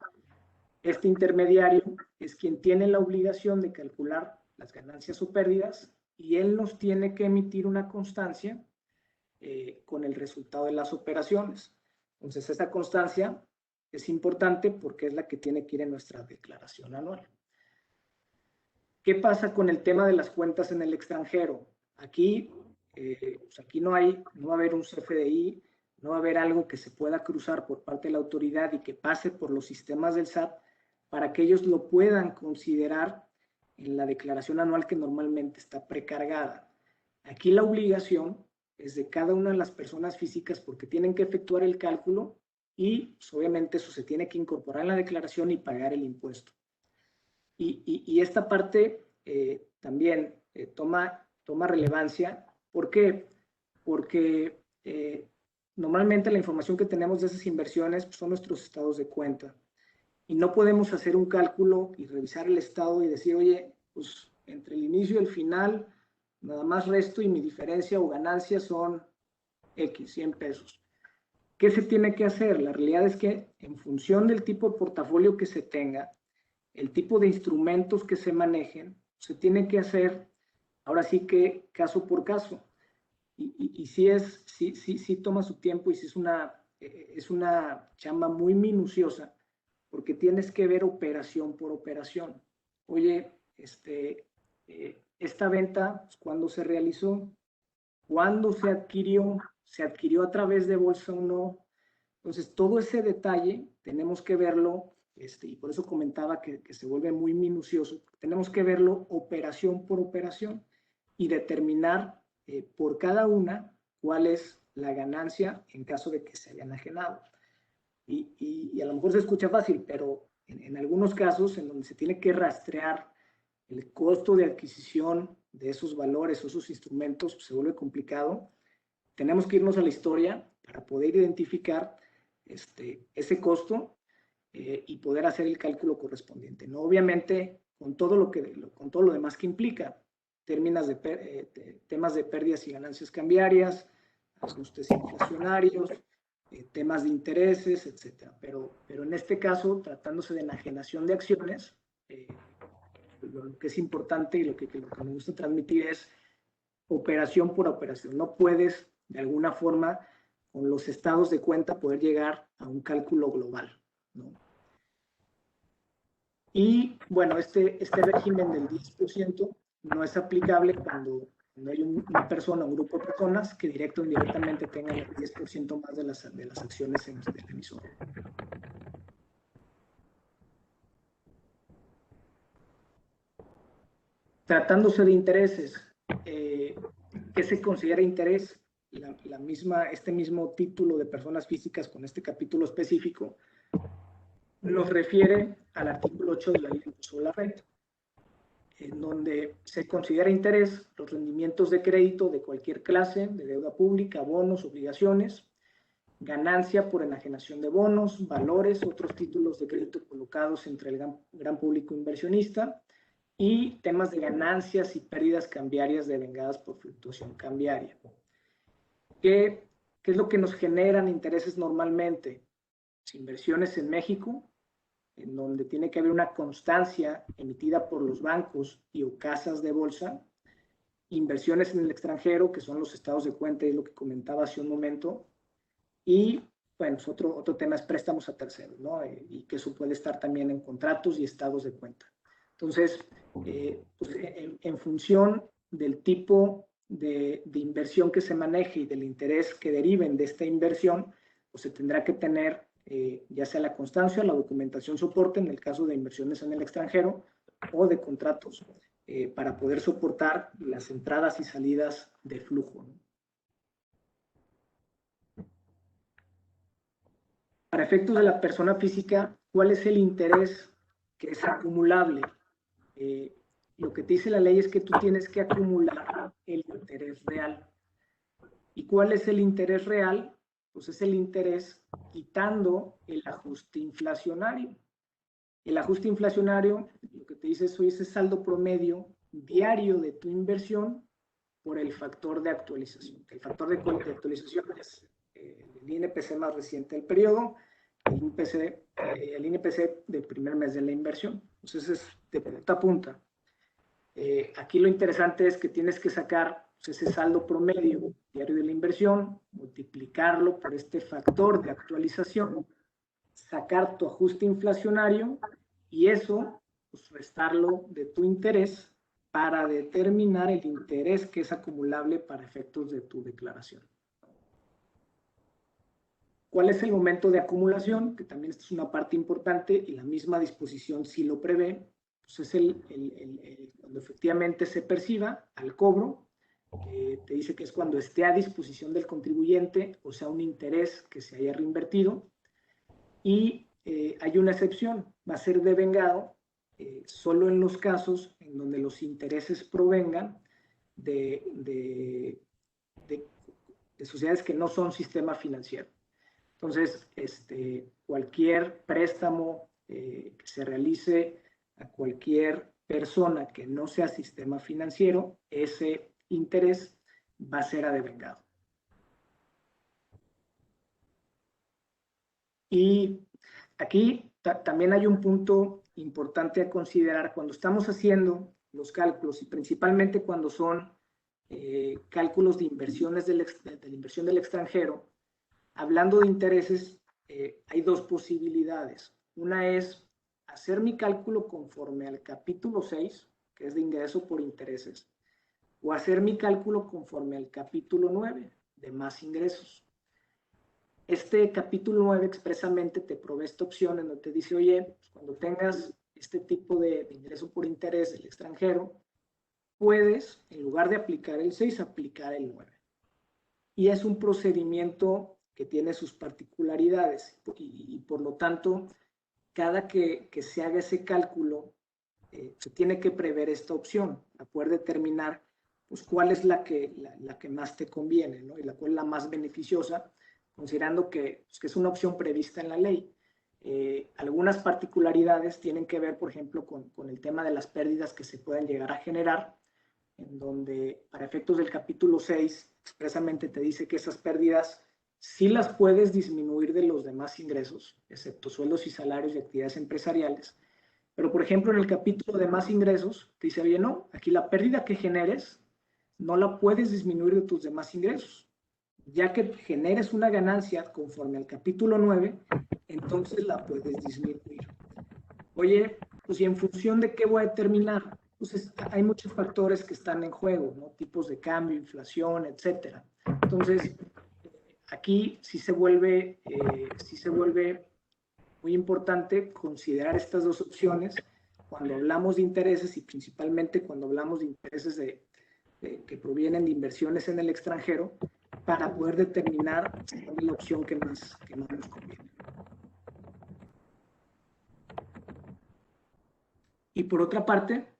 Este intermediario es quien tiene la obligación de calcular las ganancias o pérdidas y él nos tiene que emitir una constancia con el resultado de las operaciones. Entonces, esta constancia es importante porque es la que tiene que ir en nuestra declaración anual. ¿Qué pasa con el tema de las cuentas en el extranjero? Aquí, aquí no va a haber un CFDI, no va a haber algo que se pueda cruzar por parte de la autoridad y que pase por los sistemas del SAT para que ellos lo puedan considerar en la declaración anual que normalmente está precargada. Aquí la obligación es de cada una de las personas físicas porque tienen que efectuar el cálculo y pues, obviamente eso se tiene que incorporar en la declaración y pagar el impuesto. Y esta parte también toma relevancia. ¿Por qué? Porque normalmente la información que tenemos de esas inversiones pues, son nuestros estados de cuenta. Y no podemos hacer un cálculo y revisar el estado y decir, oye, pues entre el inicio y el final, nada más resto y mi diferencia o ganancia son X, 100 pesos. ¿Qué se tiene que hacer? La realidad es que en función del tipo de portafolio que se tenga, el tipo de instrumentos que se manejen, se tiene que hacer, ahora sí que caso por caso. Y sí toma su tiempo y sí es una chamba muy minuciosa, porque tienes que ver operación por operación. Oye, esta venta, ¿cuándo se realizó? ¿Cuándo se adquirió? ¿Se adquirió a través de bolsa o no? Entonces, todo ese detalle tenemos que verlo, y por eso comentaba que se vuelve muy minucioso. Tenemos que verlo operación por operación y determinar por cada una cuál es la ganancia en caso de que se haya enajenado. Y a lo mejor se escucha fácil, pero en algunos casos en donde se tiene que rastrear el costo de adquisición de esos valores o esos instrumentos, pues se vuelve complicado. Tenemos que irnos a la historia para poder identificar ese costo y poder hacer el cálculo correspondiente, ¿no? Obviamente, con todo lo demás que implica, temas de pérdidas y ganancias cambiarias, ajustes inflacionarios, temas de intereses, etcétera. Pero en este caso, tratándose de enajenación de acciones, lo que es importante y lo que me gusta transmitir es operación por operación. No puedes, de alguna forma, con los estados de cuenta, poder llegar a un cálculo global, ¿no? Y, bueno, este régimen del 10% no es aplicable cuando hay una persona, un grupo de personas que directo o indirectamente tengan el 10% más de las acciones en el emisor. Tratándose de intereses, ¿qué se considera interés? Este mismo título de personas físicas con este capítulo específico nos refiere al artículo 8 de la Ley de Impuesto sobre la Renta, en donde se considera interés los rendimientos de crédito de cualquier clase, de deuda pública, bonos, obligaciones, ganancia por enajenación de bonos, valores, otros títulos de crédito colocados entre el gran público inversionista, y temas de ganancias y pérdidas cambiarias devengadas por fluctuación cambiaria. ¿Qué es lo que nos generan intereses normalmente? Pues inversiones en México, en donde tiene que haber una constancia emitida por los bancos y o casas de bolsa, inversiones en el extranjero, que son los estados de cuenta, y es lo que comentaba hace un momento, y bueno, otro tema es préstamos a terceros, ¿no? Y que eso puede estar también en contratos y estados de cuenta. Entonces, pues en función del tipo de inversión que se maneje y del interés que deriven de esta inversión, pues se tendrá que tener ya sea la constancia, la documentación soporte en el caso de inversiones en el extranjero o de contratos para poder soportar las entradas y salidas de flujo, ¿no? Para efectos de la persona física, ¿cuál es el interés que es acumulable? Lo que te dice la ley es que tú tienes que acumular el interés real. ¿Y cuál es el interés real? Pues es el interés quitando el ajuste inflacionario. El ajuste inflacionario, lo que te dice es ese saldo promedio diario de tu inversión por el factor de actualización. El factor de actualización es el INPC más reciente del periodo, el INPC del primer mes de la inversión. Entonces es de punta a punta. Aquí lo interesante es que tienes que sacar ese saldo promedio diario de la inversión, multiplicarlo por este factor de actualización, sacar tu ajuste inflacionario y eso, pues, restarlo de tu interés para determinar el interés que es acumulable para efectos de tu declaración. ¿Cuál es el momento de acumulación? Que también esta es una parte importante y la misma disposición sí lo prevé. Pues es cuando efectivamente se perciba al cobro, te dice que es cuando esté a disposición del contribuyente, o sea, un interés que se haya reinvertido. Y hay una excepción, va a ser devengado solo en los casos en donde los intereses provengan de sociedades que no son sistema financiero. Entonces, cualquier préstamo que se realice a cualquier persona que no sea sistema financiero, ese interés va a ser devengado. Y aquí también hay un punto importante a considerar cuando estamos haciendo los cálculos y principalmente cuando son cálculos de inversiones de la inversión del extranjero. Hablando de intereses, hay dos posibilidades. Una es hacer mi cálculo conforme al capítulo 6, que es de ingreso por intereses, o hacer mi cálculo conforme al capítulo 9, de más ingresos. Este capítulo 9 expresamente te provee esta opción en donde te dice, oye, pues cuando tengas este tipo de ingreso por interés del extranjero, puedes, en lugar de aplicar el 6, aplicar el 9. Y es un procedimiento que tiene sus particularidades y por lo tanto, cada que se haga ese cálculo, se tiene que prever esta opción para poder determinar pues, cuál es la que más te conviene, ¿no? Y la cual es la más beneficiosa, considerando que es una opción prevista en la ley. Algunas particularidades tienen que ver, por ejemplo, con el tema de las pérdidas que se pueden llegar a generar, en donde para efectos del capítulo 6 expresamente te dice que esas pérdidas sí las puedes disminuir de los demás ingresos, excepto sueldos y salarios y actividades empresariales. Pero, por ejemplo, en el capítulo de más ingresos, te dice, oye, no, aquí la pérdida que generes no la puedes disminuir de tus demás ingresos. Ya que generes una ganancia conforme al capítulo 9, entonces la puedes disminuir. Oye, pues ¿y en función de qué voy a determinar? Pues hay muchos factores que están en juego, ¿no? Tipos de cambio, inflación, etcétera. Entonces, aquí sí se vuelve muy importante considerar estas dos opciones cuando hablamos de intereses y principalmente cuando hablamos de intereses que provienen de inversiones en el extranjero para poder determinar cuál es la opción que más nos conviene. Y por otra parte,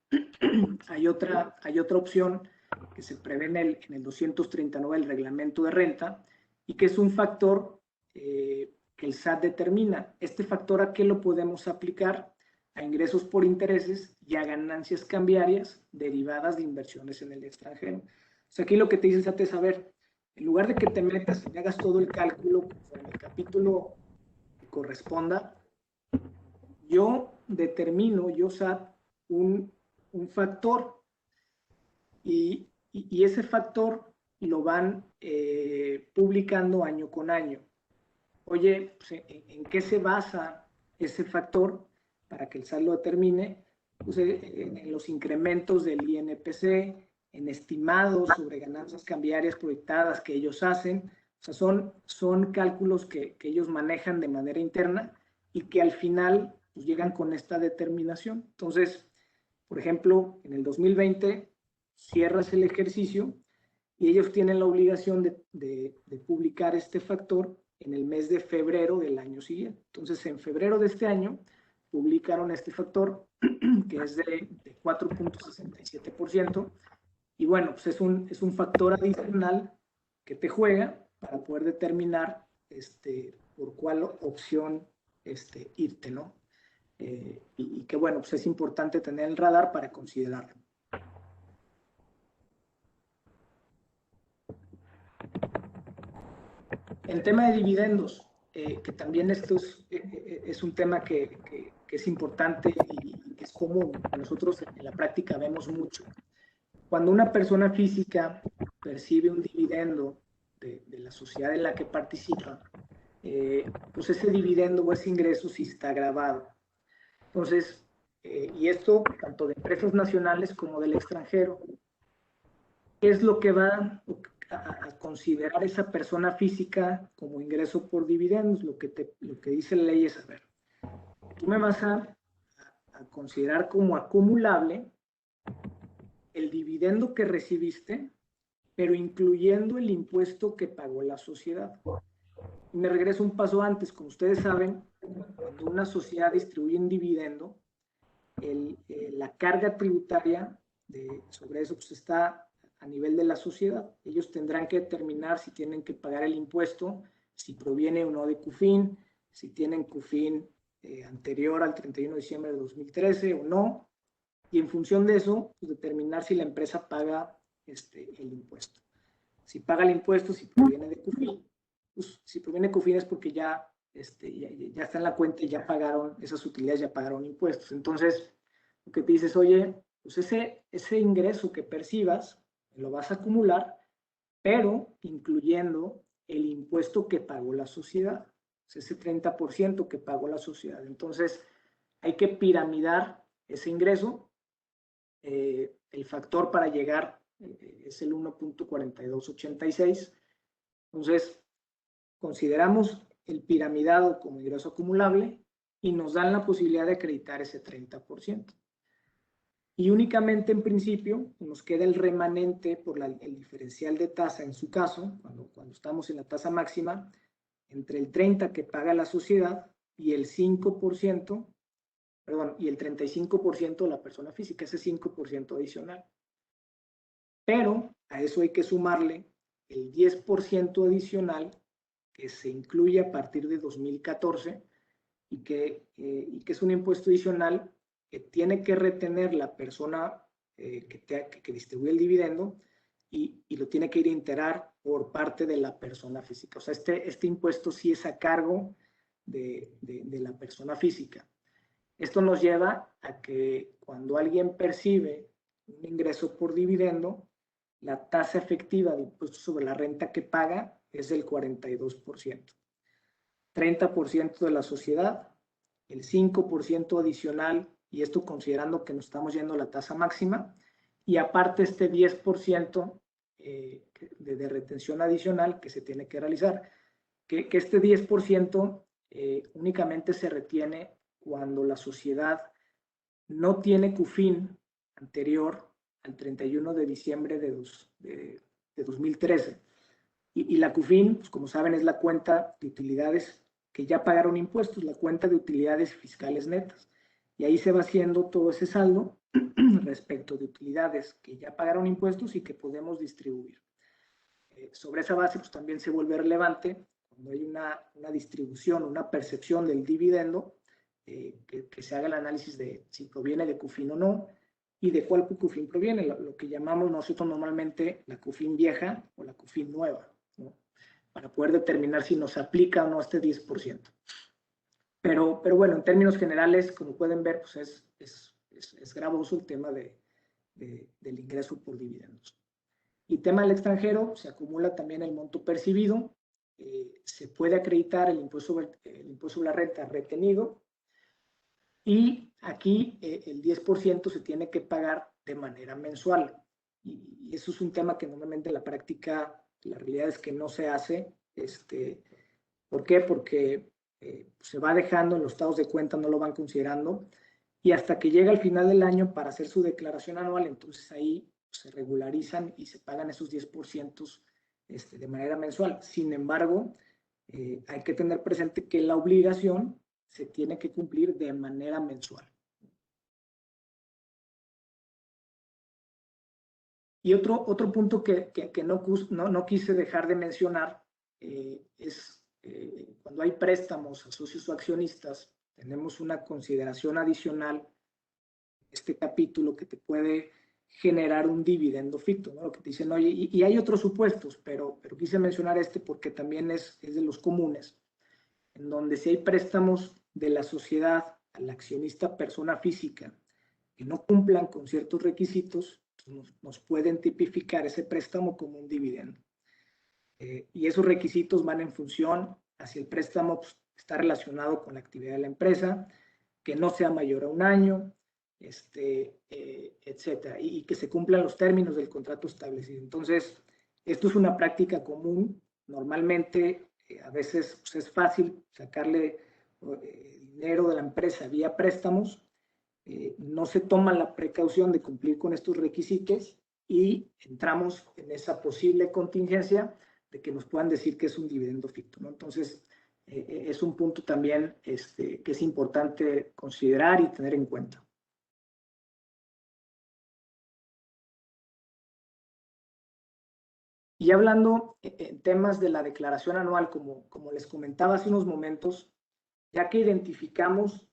hay otra opción que se prevé en el 239 del reglamento de renta y que es un factor que el SAT determina. Este factor, ¿a qué lo podemos aplicar? A ingresos por intereses y a ganancias cambiarias derivadas de inversiones en el extranjero. O sea, aquí lo que te dice el SAT es, a ver, en lugar de que te metas y hagas todo el cálculo conforme el capítulo que corresponda, yo determino, SAT, un factor y ese factor lo van publicando año con año. Oye, pues, ¿en qué se basa ese factor para que el SAT lo determine? Pues, en los incrementos del INPC, en estimados sobre ganancias cambiarias proyectadas que ellos hacen. O sea, son cálculos que ellos manejan de manera interna y que al final pues, llegan con esta determinación. Entonces, Por ejemplo, en el 2020 cierras el ejercicio y ellos tienen la obligación de publicar este factor en el mes de febrero del año siguiente. Entonces, en febrero de este año publicaron este factor que es de 4.67%. Y bueno, pues es un factor adicional que te juega para poder determinar por cuál opción irte, ¿no? Y que bueno, pues es importante tener el radar para considerarlo. El tema de dividendos, que también esto es un tema que es importante y que es común. Nosotros en la práctica vemos mucho. Cuando una persona física percibe un dividendo de la sociedad en la que participa, pues ese dividendo o ese ingreso sí está grabado. Entonces, y esto tanto de empresas nacionales como del extranjero. ¿Qué es lo que va a considerar esa persona física como ingreso por dividendos? Lo que dice la ley es, a ver, tú me vas a considerar como acumulable el dividendo que recibiste, pero incluyendo el impuesto que pagó la sociedad. Y me regreso un paso antes. Como ustedes saben, cuando una sociedad distribuye un dividendo, la carga tributaria sobre eso pues está a nivel de la sociedad. Ellos tendrán que determinar si tienen que pagar el impuesto, si proviene o no de CUFIN, si tienen CUFIN anterior al 31 de diciembre de 2013 o no, y en función de eso, pues determinar si la empresa paga el impuesto. Si paga el impuesto, si proviene de CUFIN, pues si proviene de CUFIN es porque ya está en la cuenta y ya pagaron, esas utilidades ya pagaron impuestos. Entonces, lo que te dices, oye, pues ese ingreso que percibas, lo vas a acumular, pero incluyendo el impuesto que pagó la sociedad, ese 30% que pagó la sociedad. Entonces, hay que piramidar ese ingreso. El factor para llegar es el 1.4286. Entonces, consideramos el piramidado como ingreso acumulable y nos dan la posibilidad de acreditar ese 30%. Y únicamente en principio nos queda el remanente por el diferencial de tasa, en su caso, cuando estamos en la tasa máxima, entre el 30% que paga la sociedad y el 5%, perdón, y el 35% de la persona física, ese 5% adicional. Pero a eso hay que sumarle el 10% adicional que se incluye a partir de 2014 y que es un impuesto adicional que tiene que retener la persona que distribuye el dividendo y lo tiene que ir a integrar por parte de la persona física. O sea, este impuesto sí es a cargo de la persona física. Esto nos lleva a que cuando alguien percibe un ingreso por dividendo, la tasa efectiva de impuesto sobre la renta que paga es del 42%. 30% de la sociedad, el 5% adicional, y esto considerando que nos estamos yendo a la tasa máxima, y aparte este 10% de retención adicional que se tiene que realizar, que este 10% únicamente se retiene cuando la sociedad no tiene CUFIN anterior al 31 de diciembre de 2013. Y la CUFIN, pues como saben, es la cuenta de utilidades que ya pagaron impuestos, la cuenta de utilidades fiscales netas. Y ahí se va haciendo todo ese saldo respecto de utilidades que ya pagaron impuestos y que podemos distribuir. Sobre esa base, pues también se vuelve relevante cuando hay una distribución, una percepción del dividendo, que se haga el análisis de si proviene de CUFIN o no y de cuál CUFIN proviene, lo que llamamos nosotros normalmente la CUFIN vieja o la CUFIN nueva, ¿no? Para poder determinar si nos aplica o no este 10%. Pero bueno, en términos generales, como pueden ver, pues es gravoso el tema del ingreso por dividendos. Y tema del extranjero, se acumula también el monto percibido, se puede acreditar el impuesto sobre la renta retenido, y aquí el 10% se tiene que pagar de manera mensual. Y eso es un tema que normalmente en la práctica, la realidad es que no se hace. ¿Por qué? Porque se va dejando en los estados de cuenta, no lo van considerando. y hasta que llega al final del año para hacer su declaración anual, entonces ahí se regularizan y se pagan esos 10% de manera mensual. Sin embargo, hay que tener presente que la obligación se tiene que cumplir de manera mensual. Y otro punto que no quise dejar de mencionar es cuando hay préstamos a socios o accionistas, tenemos una consideración adicional, este capítulo que te puede generar un dividendo ficto, ¿no? Lo que te dicen, oye, y hay otros supuestos, pero quise mencionar este porque también es de los comunes, en donde si hay préstamos de la sociedad al accionista persona física que no cumplan con ciertos requisitos, nos pueden tipificar ese préstamo como un dividendo. Y esos requisitos van en función a si el préstamo está relacionado con la actividad de la empresa, que no sea mayor a un año, etcétera, y que se cumplan los términos del contrato establecido. Entonces, esto es una práctica común. Normalmente, a veces es fácil sacarle dinero de la empresa vía préstamos. No se toma la precaución de cumplir con estos requisitos y entramos en esa posible contingencia de que nos puedan decir que es un dividendo ficto, ¿no? Entonces, es un punto también que es importante considerar y tener en cuenta. Y hablando en temas de la declaración anual, como les comentaba hace unos momentos, ya que identificamos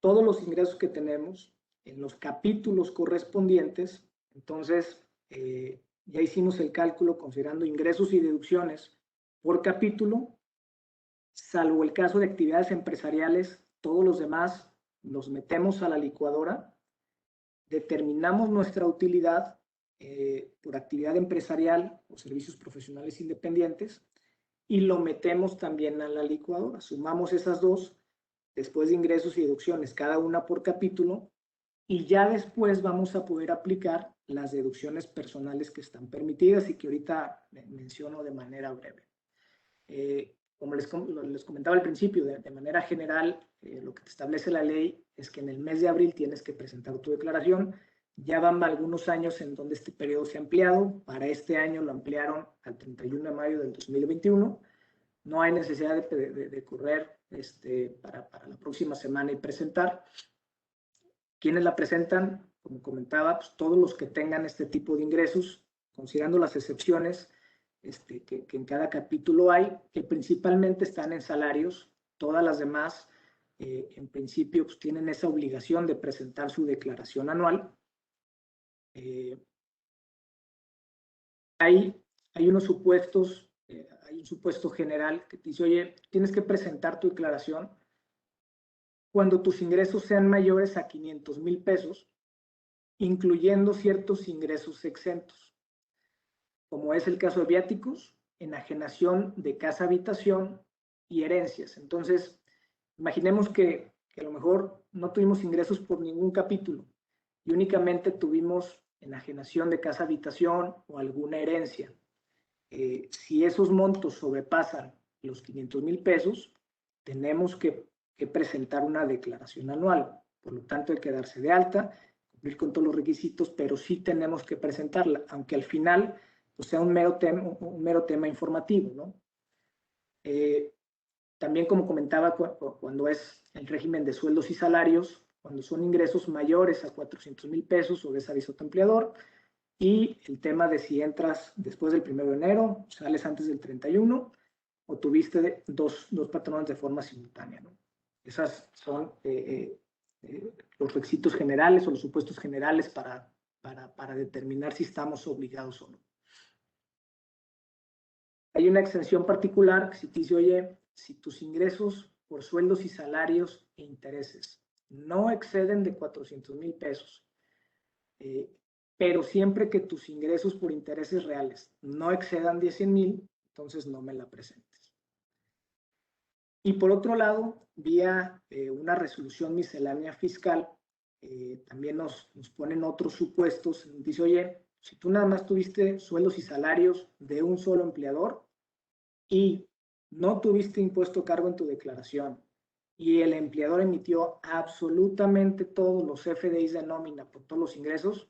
todos los ingresos que tenemos en los capítulos correspondientes, entonces ya hicimos el cálculo considerando ingresos y deducciones por capítulo, salvo el caso de actividades empresariales, todos los demás los metemos a la licuadora, determinamos nuestra utilidad por actividad empresarial o servicios profesionales independientes y lo metemos también a la licuadora. Sumamos esas dos después de ingresos y deducciones, cada una por capítulo, y ya después vamos a poder aplicar las deducciones personales que están permitidas y que ahorita menciono de manera breve. Como les comentaba al principio, de manera general, lo que te establece la ley es que en el mes de abril tienes que presentar tu declaración. Ya van algunos años en donde este periodo se ha ampliado. Para este año lo ampliaron al 31 de mayo del 2021. No hay necesidad de correr para la próxima semana y presentar. ¿Quiénes la presentan? Como comentaba, pues todos los que tengan este tipo de ingresos, considerando las excepciones que en cada capítulo hay, que principalmente están en salarios. Todas las demás, en principio, pues tienen esa obligación de presentar su declaración anual. Hay unos supuestos, hay un supuesto general que te dice, oye, tienes que presentar tu declaración cuando tus ingresos sean mayores a 500,000 pesos, incluyendo ciertos ingresos exentos, como es el caso de viáticos, enajenación de casa-habitación y herencias. Entonces, imaginemos que a lo mejor no tuvimos ingresos por ningún capítulo y únicamente tuvimos enajenación de casa-habitación o alguna herencia. Si esos montos sobrepasan los 500,000 pesos, tenemos que presentar una declaración anual. Por lo tanto, hay que darse de alta, cumplir con todos los requisitos, pero sí tenemos que presentarla, aunque al final pues, sea un mero tema informativo, ¿no? También, como comentaba, cuando es el régimen de sueldos y salarios, cuando son ingresos mayores a 400,000 pesos o es aviso a tu empleador, y el tema de si entras después del 1 de enero, sales antes del 31, o tuviste dos patrones de forma simultánea, ¿no? Esas son los requisitos generales o los supuestos generales para determinar si estamos obligados o no. Hay una exención particular que si te dice, oye, si tus ingresos por sueldos y salarios e intereses no exceden de 400,000 pesos, pero siempre que tus ingresos por intereses reales no excedan de 100,000, entonces no me la presentes. Y por otro lado, vía una resolución miscelánea fiscal, también nos ponen otros supuestos. Dice, oye, si tú nada más tuviste sueldos y salarios de un solo empleador y no tuviste impuesto cargo en tu declaración y el empleador emitió absolutamente todos los FDIs de nómina por todos los ingresos,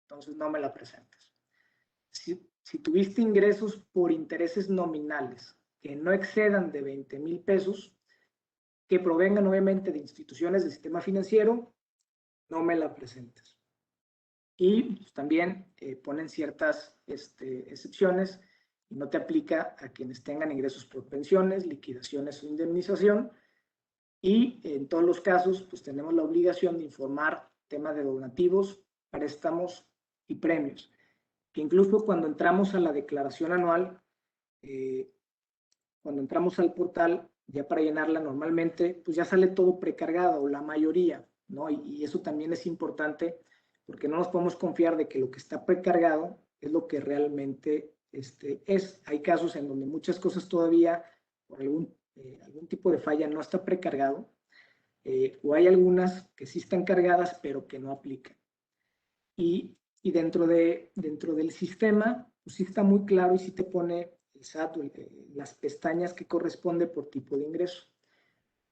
entonces no me la presentes. Si tuviste ingresos por intereses nominales que no excedan de 20,000 pesos, que provengan obviamente de instituciones del sistema financiero, no me la presentes. Y pues, también ponen ciertas excepciones y no te aplica a quienes tengan ingresos por pensiones, liquidaciones o indemnización. Y en todos los casos, pues tenemos la obligación de informar tema de donativos, préstamos y premios. Que incluso cuando entramos a la declaración anual, cuando entramos al portal, ya para llenarla normalmente, pues ya sale todo precargado, o la mayoría, ¿no? Y eso también es importante porque no nos podemos confiar de que lo que está precargado es lo que realmente es. Hay casos en donde muchas cosas todavía, por algún tipo de falla, no está precargado, o hay algunas que sí están cargadas, pero que no aplican. Y dentro del sistema, pues sí está muy claro y sí te pone el SAT, las pestañas que corresponde por tipo de ingreso.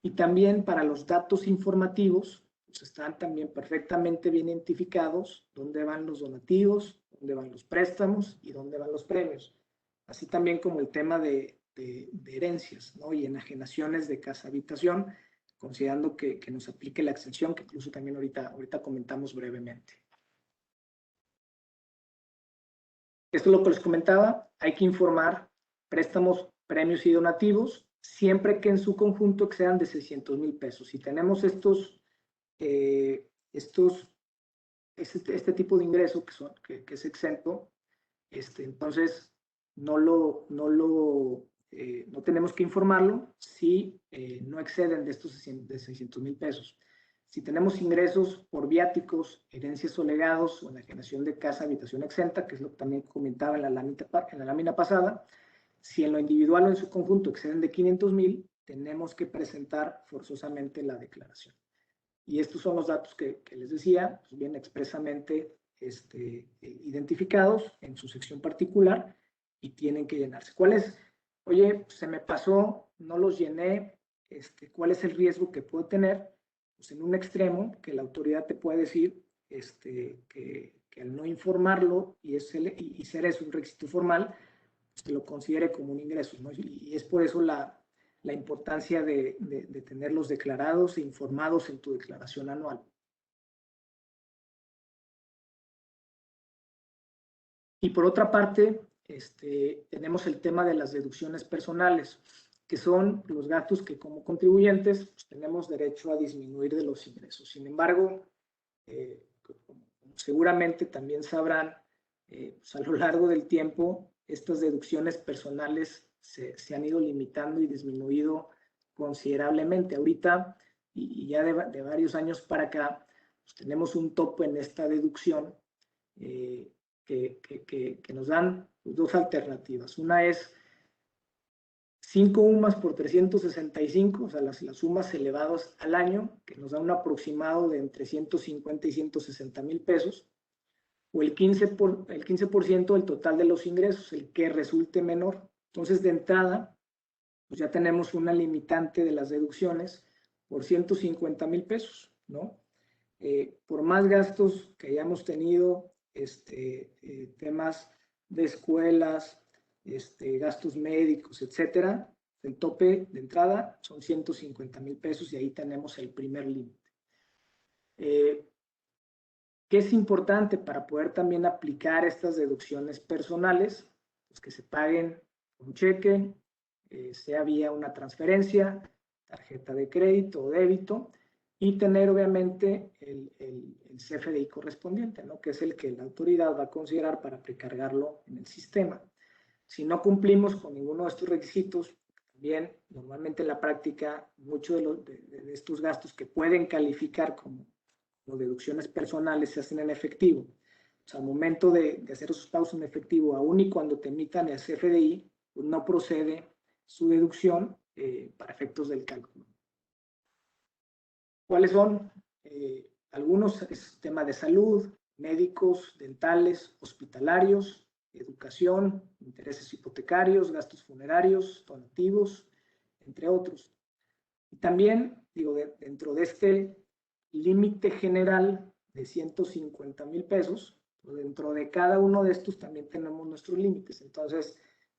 Y también para los datos informativos, pues están también perfectamente bien identificados dónde van los donativos, dónde van los préstamos y dónde van los premios. Así también como el tema de herencias, ¿no? Y enajenaciones de casa-habitación, considerando que nos aplique la exención, que incluso también ahorita comentamos brevemente. Esto es lo que les comentaba, hay que informar préstamos, premios y donativos, siempre que en su conjunto excedan de 600,000 pesos. Si tenemos este tipo de ingreso que es exento, entonces no tenemos que informarlo si no exceden de estos de 600,000 pesos. Si tenemos ingresos por viáticos, herencias o legados o enajenación de casa, habitación exenta, que es lo que también comentaba en la lámina pasada, si en lo individual o en su conjunto exceden de 500,000, tenemos que presentar forzosamente la declaración. Y estos son los datos que les decía, pues bien expresamente identificados en su sección particular y tienen que llenarse. ¿Cuál es? Oye, se me pasó, no los llené, ¿cuál es el riesgo que puedo tener? Pues en un extremo, que la autoridad te puede decir que al no informarlo y ser eso un requisito formal, pues te lo considere como un ingreso, ¿no? Y es por eso la importancia de tenerlos declarados e informados en tu declaración anual. Y por otra parte, tenemos el tema de las deducciones personales, que son los gastos que como contribuyentes pues, tenemos derecho a disminuir de los ingresos. Sin embargo, seguramente también sabrán, pues, a lo largo del tiempo, estas deducciones personales se han ido limitando y disminuido considerablemente. Ahorita, y ya de varios años para acá, pues tenemos un tope en esta deducción que nos dan dos alternativas. Una es 5 UMAS por 365, o sea, las sumas elevadas al año, que nos da un aproximado de entre 150 y 160,000 pesos, o el 15% del total de los ingresos, el que resulte menor. Entonces, de entrada, pues ya tenemos una limitante de las deducciones por 150,000 pesos, ¿no? Por más gastos que hayamos tenido, temas de escuelas, gastos médicos, etcétera, el tope de entrada son 150,000 pesos y ahí tenemos el primer límite. ¿Qué es importante para poder también aplicar estas deducciones personales? Pues que se paguen con cheque, sea vía una transferencia, tarjeta de crédito o débito, y tener obviamente el CFDI correspondiente, ¿no? Que es el que la autoridad va a considerar para precargarlo en el sistema. Si no cumplimos con ninguno de estos requisitos, también normalmente en la práctica muchos de estos gastos que pueden calificar como deducciones personales se hacen en efectivo. O sea, al momento de hacer esos pagos en efectivo, aún y cuando te emitan el CFDI, pues no procede su deducción para efectos del cálculo. ¿Cuáles son? Algunos es tema de salud, médicos, dentales, hospitalarios, educación, intereses hipotecarios, gastos funerarios, donativos, entre otros. Y también, digo, dentro de este límite general de 150,000 pesos, pues dentro de cada uno de estos también tenemos nuestros límites. Entonces,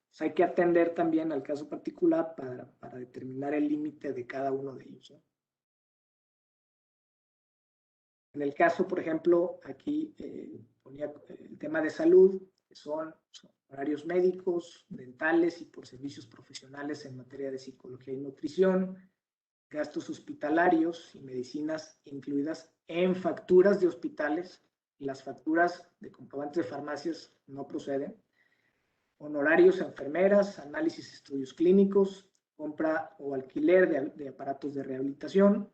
pues hay que atender también al caso particular para determinar el límite de cada uno de ellos, ¿no? En el caso, por ejemplo, aquí ponía el tema de salud, que son horarios médicos, dentales y por servicios profesionales en materia de psicología y nutrición, gastos hospitalarios y medicinas incluidas en facturas de hospitales. Las facturas de comprobantes de farmacias no proceden. Honorarios a enfermeras, análisis de estudios clínicos, compra o alquiler de aparatos de rehabilitación,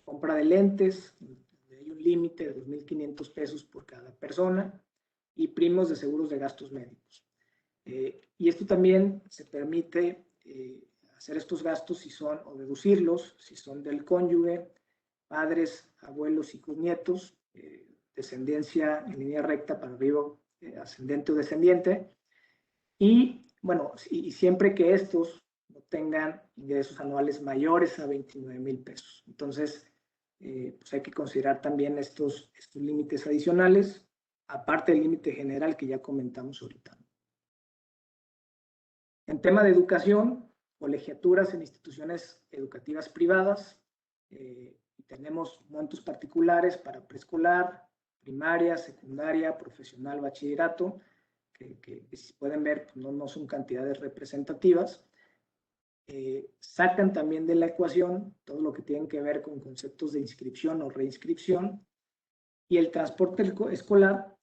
compra de lentes, hay un límite de 2,500 pesos por cada persona, y primos de seguros de gastos médicos. Y esto también se permite hacer estos gastos si son, o deducirlos, si son del cónyuge, padres, abuelos, hijos, nietos, descendencia en línea recta para arriba, ascendente o descendiente, y bueno, y siempre que estos no tengan ingresos anuales mayores a 29,000 pesos. Entonces, pues hay que considerar también estos límites adicionales, aparte del límite general que ya comentamos ahorita. En tema de educación, colegiaturas en instituciones educativas privadas, tenemos montos particulares para preescolar, primaria, secundaria, profesional, bachillerato, que si pueden ver, pues no son cantidades representativas. Sacan también de la ecuación todo lo que tiene que ver con conceptos de inscripción o reinscripción, y el transporte escolar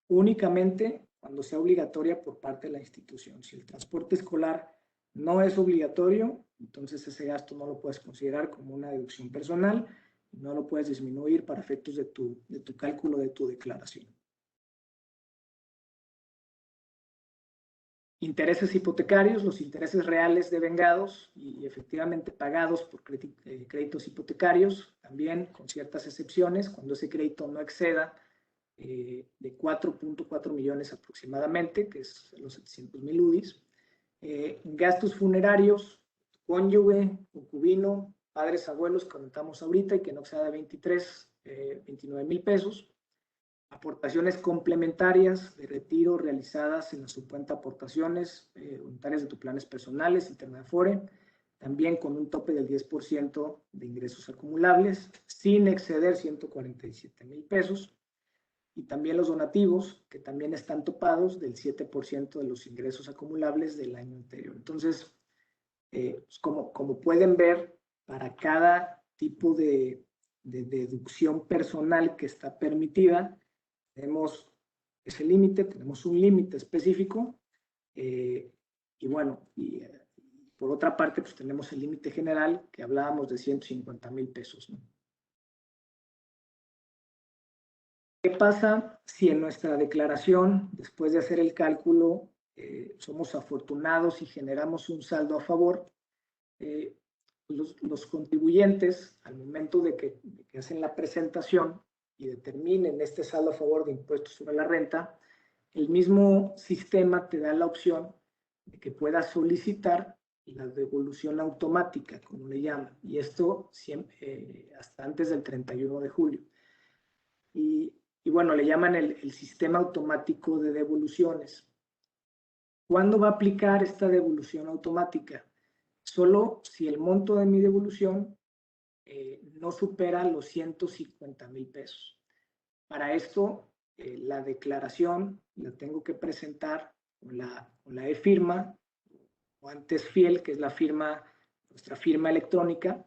únicamente cuando sea obligatoria por parte de la institución. Si el transporte escolar no es obligatorio, entonces ese gasto no lo puedes considerar como una deducción personal y no lo puedes disminuir para efectos de tu cálculo de tu declaración. Intereses hipotecarios, los intereses reales devengados y efectivamente pagados por créditos hipotecarios, también con ciertas excepciones, cuando ese crédito no exceda de 4.4 millones aproximadamente, que es los 700,000 UDIs. Gastos funerarios, cónyuge, concubino, padres, abuelos, comentamos ahorita, y que no exceda de 29,000 pesos. Aportaciones complementarias de retiro realizadas en la subcuenta aportaciones voluntarias de tus planes personales, Interna Afore, también con un tope del 10% de ingresos acumulables, sin exceder 147,000 pesos. Y también los donativos, que también están topados del 7% de los ingresos acumulables del año anterior. Entonces, pues como pueden ver, para cada tipo de deducción personal que está permitida, tenemos ese límite, tenemos un límite específico, y bueno, por otra parte, pues tenemos el límite general que hablábamos de 150,000 pesos, ¿no? ¿Qué pasa si en nuestra declaración, después de hacer el cálculo, somos afortunados y generamos un saldo a favor? Los contribuyentes, al momento de que hacen la presentación y determinen este saldo a favor de impuestos sobre la renta, el mismo sistema te da la opción de que puedas solicitar la devolución automática, como le llaman, y esto siempre, hasta antes del 31 de julio. Y bueno, le llaman el sistema automático de devoluciones. ¿Cuándo va a aplicar esta devolución automática? Solo si el monto de mi devolución no supera los 150,000 pesos. Para esto, la declaración la tengo que presentar con la e-firma, o antes FIEL, que es nuestra firma electrónica,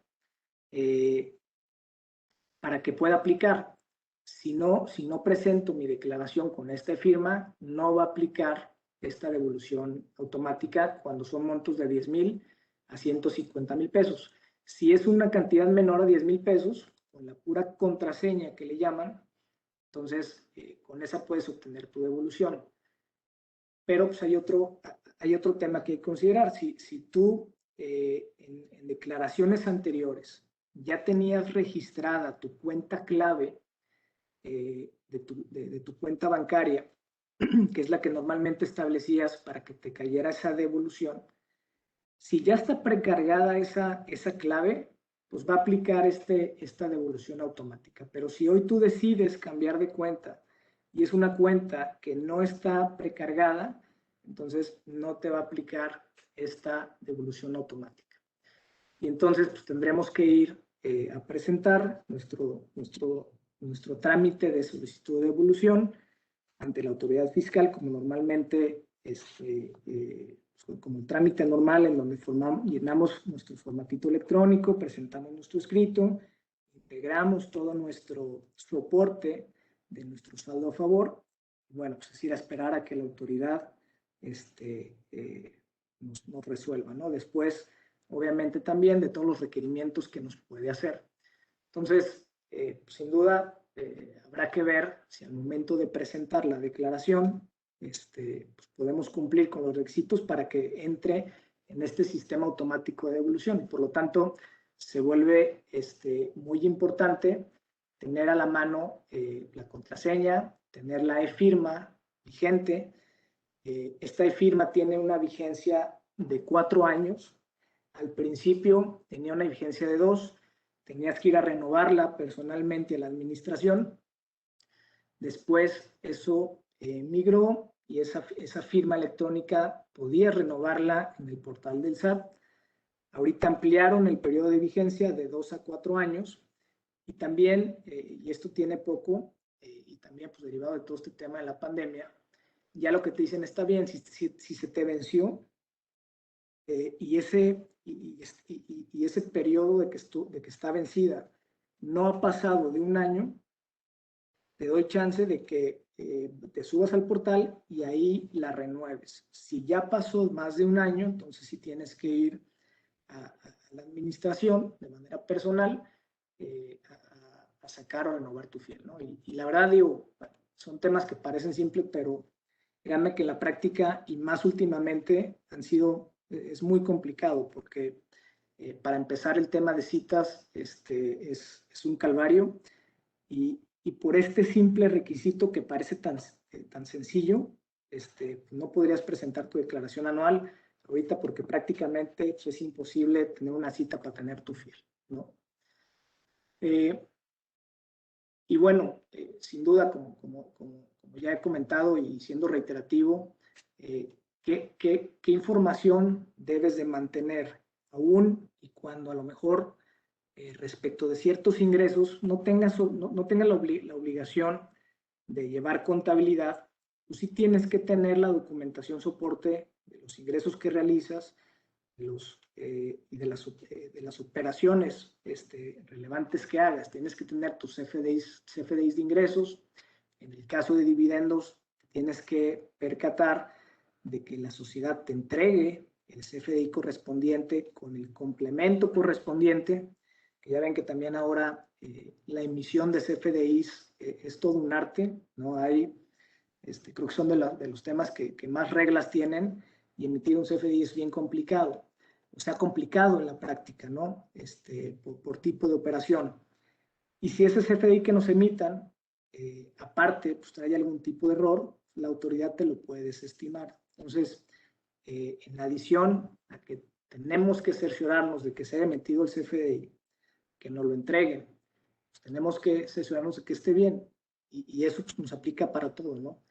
para que pueda aplicar. Si no presento mi declaración con esta firma, no va a aplicar esta devolución automática cuando son montos de 10,000 a 150,000 pesos. Si es una cantidad menor a 10,000 pesos, con la pura contraseña que le llaman, entonces con esa puedes obtener tu devolución. Pero pues hay otro tema que hay que considerar. Si tú en declaraciones anteriores ya tenías registrada tu cuenta clave de tu cuenta bancaria, que es la que normalmente establecías para que te cayera esa devolución, Si ya está precargada esa clave, pues va a aplicar esta devolución automática. Pero si hoy tú decides cambiar de cuenta y es una cuenta que no está precargada, entonces no te va a aplicar esta devolución automática. Y entonces pues, tendremos que ir a presentar nuestro trámite de solicitud de devolución ante la autoridad fiscal, como normalmente como un trámite normal en donde llenamos nuestro formatito electrónico, presentamos nuestro escrito, integramos todo nuestro soporte de nuestro saldo a favor, y bueno, pues es ir a esperar a que la autoridad nos resuelva, ¿no? Después, obviamente también de todos los requerimientos que nos puede hacer. Entonces, sin duda, habrá que ver si al momento de presentar la declaración pues podemos cumplir con los requisitos para que entre en este sistema automático de devolución. Por lo tanto, se vuelve muy importante tener a la mano la contraseña, tener la e-firma vigente. Esta e-firma tiene una vigencia de 4 años. Al principio tenía una vigencia de 2. Tenías que ir a renovarla personalmente a la administración. Después eso migró y esa firma electrónica podía renovarla en el portal del SAT. Ahorita ampliaron el periodo de vigencia de 2 a 4 años y también, y esto tiene poco, y también pues derivado de todo este tema de la pandemia, ya lo que te dicen está bien, si se te venció y ese periodo de que está vencida no ha pasado de 1 año, te doy chance de que te subas al portal y ahí la renueves. Si ya pasó más de 1 año, entonces sí tienes que ir a la administración de manera personal a sacar o renovar tu fiel, ¿no? Y la verdad, digo, son temas que parecen simples, pero créanme que en la práctica y más últimamente es muy complicado porque para empezar el tema de citas es un calvario y por este simple requisito que parece tan sencillo, no podrías presentar tu declaración anual ahorita porque prácticamente es imposible tener una cita para tener tu fiel, ¿no? Y bueno, sin duda, como ya he comentado y siendo reiterativo, ¿qué información debes de mantener aún y cuando a lo mejor respecto de ciertos ingresos no tengas la obligación de llevar contabilidad? Pues sí tienes que tener la documentación soporte de los ingresos que realizas y de las operaciones relevantes que hagas. Tienes que tener tus CFDIs de ingresos. En el caso de dividendos, tienes que percatar de que la sociedad te entregue el CFDI correspondiente con el complemento correspondiente, que ya ven que también ahora la emisión de CFDIs es todo un arte, ¿no? Creo que son de los temas que más reglas tienen, y emitir un CFDI es bien complicado. O sea, complicado en la práctica, ¿no? Por tipo de operación. Y si ese CFDI que nos emitan, aparte, pues trae algún tipo de error, la autoridad te lo puede desestimar. Entonces, en adición a que tenemos que cerciorarnos de que se haya emitido el CFDI, que nos lo entreguen, pues tenemos que cerciorarnos de que esté bien. Y eso pues, nos aplica para todo, ¿no?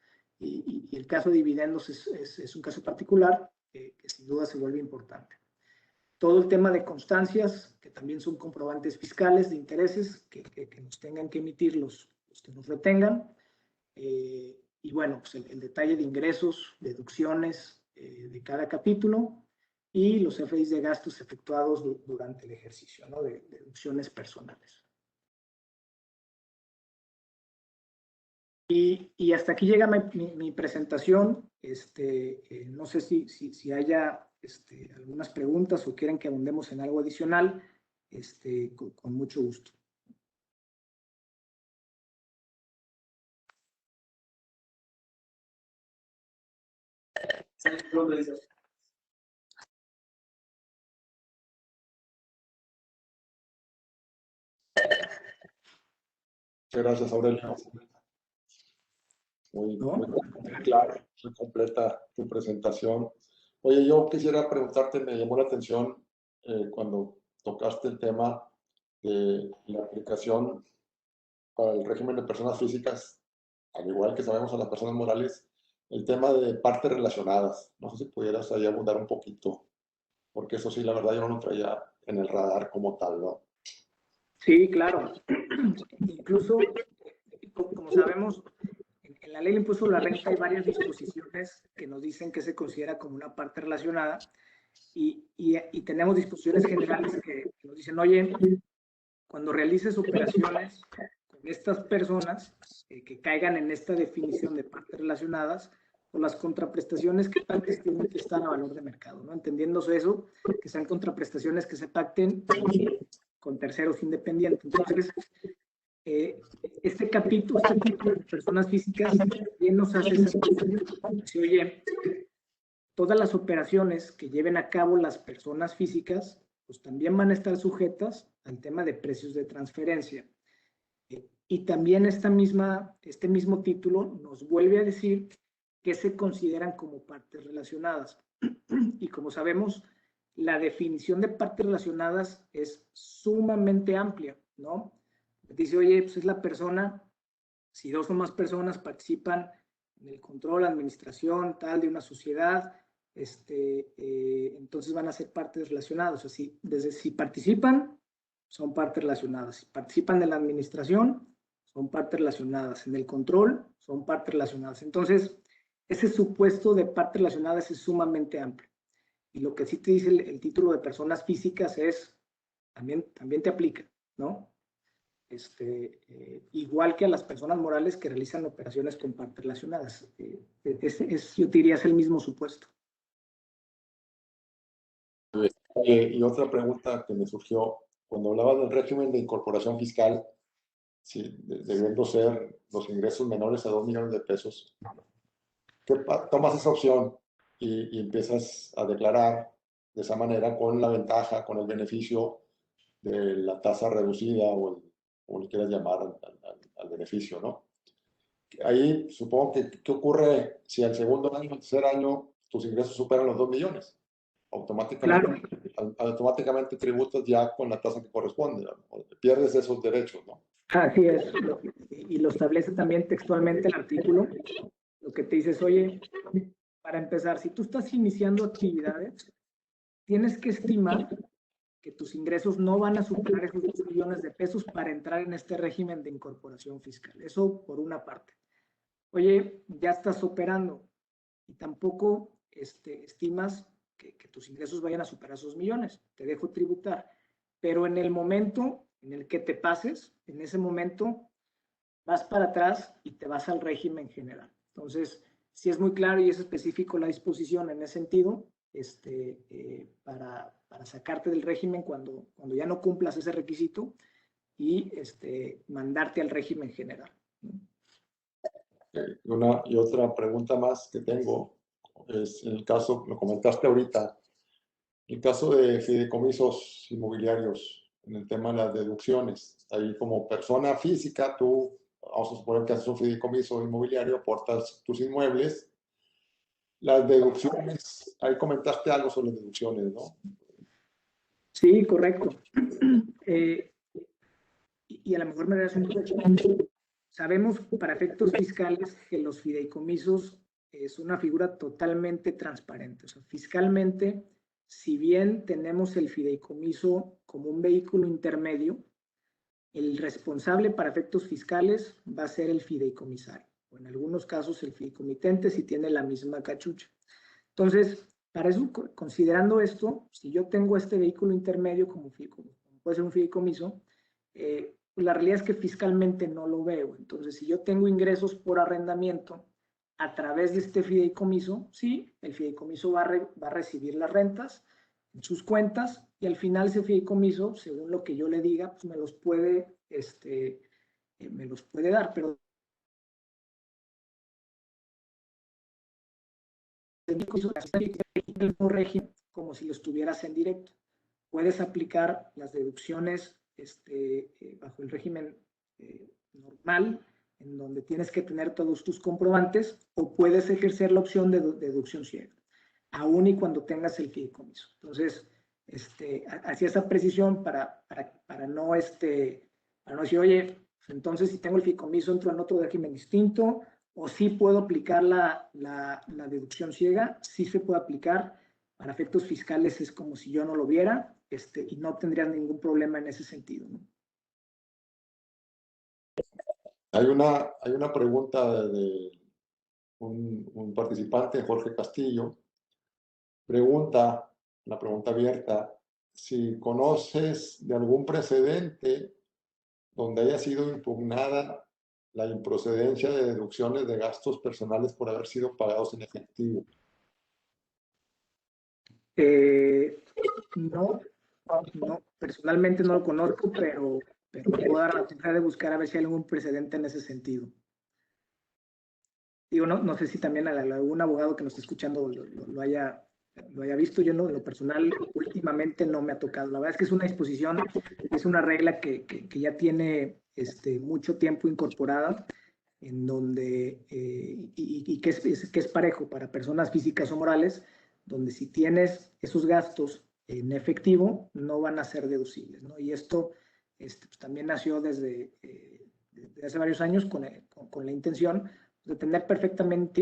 Y el caso de dividendos es un caso particular que sin duda se vuelve importante. Todo el tema de constancias, que también son comprobantes fiscales de intereses, que nos tengan que emitir los que nos retengan. Y bueno, pues el detalle de ingresos, deducciones de cada capítulo y los CFDIs de gastos efectuados durante el ejercicio, ¿no? De deducciones personales. Y hasta aquí llega mi presentación. No sé si haya algunas preguntas o quieren que abundemos en algo adicional, con mucho gusto. Muchas gracias, Aurelio. Muy claro, muy completa tu presentación. Oye, yo quisiera preguntarte, me llamó la atención cuando tocaste el tema de la aplicación para el régimen de personas físicas, al igual que sabemos a las personas morales, el tema de partes relacionadas. No sé si pudieras ahí abundar un poquito, porque eso sí, la verdad yo no lo traía en el radar como tal, ¿no? Sí, claro. Incluso, como sabemos, en la ley del impuesto a la renta hay varias disposiciones que nos dicen que se considera como una parte relacionada y tenemos disposiciones generales que nos dicen, oye, cuando realices operaciones con estas personas que caigan en esta definición de partes relacionadas, o las contraprestaciones que pactes tienen que estar a valor de mercado, ¿no? Entendiéndose eso, que sean contraprestaciones que se pacten con terceros independientes. Entonces, este capítulo de personas físicas bien nos hace esa cuestión. Si, oye, todas las operaciones que lleven a cabo las personas físicas, pues también van a estar sujetas al tema de precios de transferencia. Y también este mismo título nos vuelve a decir que se consideran como partes relacionadas. Y como sabemos, la definición de partes relacionadas es sumamente amplia, ¿no? Dice, oye, pues es la persona, si dos o más personas participan en el control, administración, tal, de una sociedad, entonces van a ser partes relacionadas. O sea, si participan, son partes relacionadas. Si participan de la administración, son partes relacionadas. En el control, son partes relacionadas. Entonces, ese supuesto de partes relacionadas es sumamente amplio. Y lo que sí te dice el título de personas físicas es, también te aplica, ¿no? Igual que a las personas morales que realizan operaciones con partes relacionadas. Yo te diría, es el mismo supuesto. Y otra pregunta que me surgió, cuando hablabas del régimen de incorporación fiscal, sí, debiendo ser los ingresos menores a 2 millones de pesos, tomas esa opción y empiezas a declarar de esa manera con la ventaja, con el beneficio de la tasa reducida o le quieras llamar al beneficio, ¿no? Ahí supongo que, ¿qué ocurre si al segundo año, al tercer año, tus ingresos superan los 2 millones? Automáticamente, Claro. automáticamente tributas ya con la tasa que corresponde, ¿no? Pierdes esos derechos, ¿no? Así es, y lo establece también textualmente el artículo, lo que te dice es, oye, para empezar, si tú estás iniciando actividades, tienes que estimar que tus ingresos no van a superar esos 2 millones de pesos para entrar en este régimen de incorporación fiscal. Eso por una parte. Oye, ya estás operando y tampoco estimas que tus ingresos vayan a superar esos millones. Te dejo tributar. Pero en el momento en el que te pases, en ese momento vas para atrás y te vas al régimen general. Entonces, sí es muy claro y es específico la disposición en ese sentido, para sacarte del régimen cuando ya no cumplas ese requisito y mandarte al régimen general. Y otra pregunta más que tengo es en el caso, lo comentaste ahorita, el caso de fideicomisos inmobiliarios, en el tema de las deducciones. Ahí como persona física, tú, vamos a suponer que haces un fideicomiso inmobiliario, aportas tus inmuebles. Las deducciones, ahí comentaste algo sobre las deducciones, ¿no? Sí, correcto. Y a lo mejor me das un poco. Sabemos para efectos fiscales que los fideicomisos es una figura totalmente transparente. O sea, fiscalmente, si bien tenemos el fideicomiso como un vehículo intermedio, el responsable para efectos fiscales va a ser el fideicomisario, o en algunos casos el fideicomitente si tiene la misma cachucha. Entonces, para eso, considerando esto, si yo tengo este vehículo intermedio como puede ser un fideicomiso, pues la realidad es que fiscalmente no lo veo. Entonces, si yo tengo ingresos por arrendamiento a través de este fideicomiso, sí, el fideicomiso va a recibir las rentas en sus cuentas y al final ese fideicomiso, según lo que yo le diga, pues me los puede dar, pero el mismo régimen como si lo estuvieras en directo. Puedes aplicar las deducciones bajo el régimen normal, en donde tienes que tener todos tus comprobantes, o puedes ejercer la opción de deducción ciega. aún y cuando tengas el fideicomiso. Entonces, hacía esa precisión para no, para no decir, oye, pues entonces si tengo el fideicomiso entro en otro régimen distinto, o sí puedo aplicar la deducción ciega, sí se puede aplicar. Para efectos fiscales es como si yo no lo viera, y no tendrías ningún problema en ese sentido, ¿no? Hay una pregunta de un participante, Jorge Castillo. Una pregunta abierta, si conoces de algún precedente donde haya sido impugnada la improcedencia de deducciones de gastos personales por haber sido pagados en efectivo. No, personalmente no lo conozco, pero me puedo dar la oportunidad de buscar a ver si hay algún precedente en ese sentido. Digo, no sé si también algún abogado que nos esté escuchando lo haya visto. Yo no, en lo personal, últimamente no me ha tocado. La verdad es que es una disposición, es una regla que ya tiene mucho tiempo incorporada, en donde, y que es parejo para personas físicas o morales, donde si tienes esos gastos en efectivo, no van a ser deducibles, ¿no? Y esto pues también nació desde hace varios años con la intención de tener perfectamente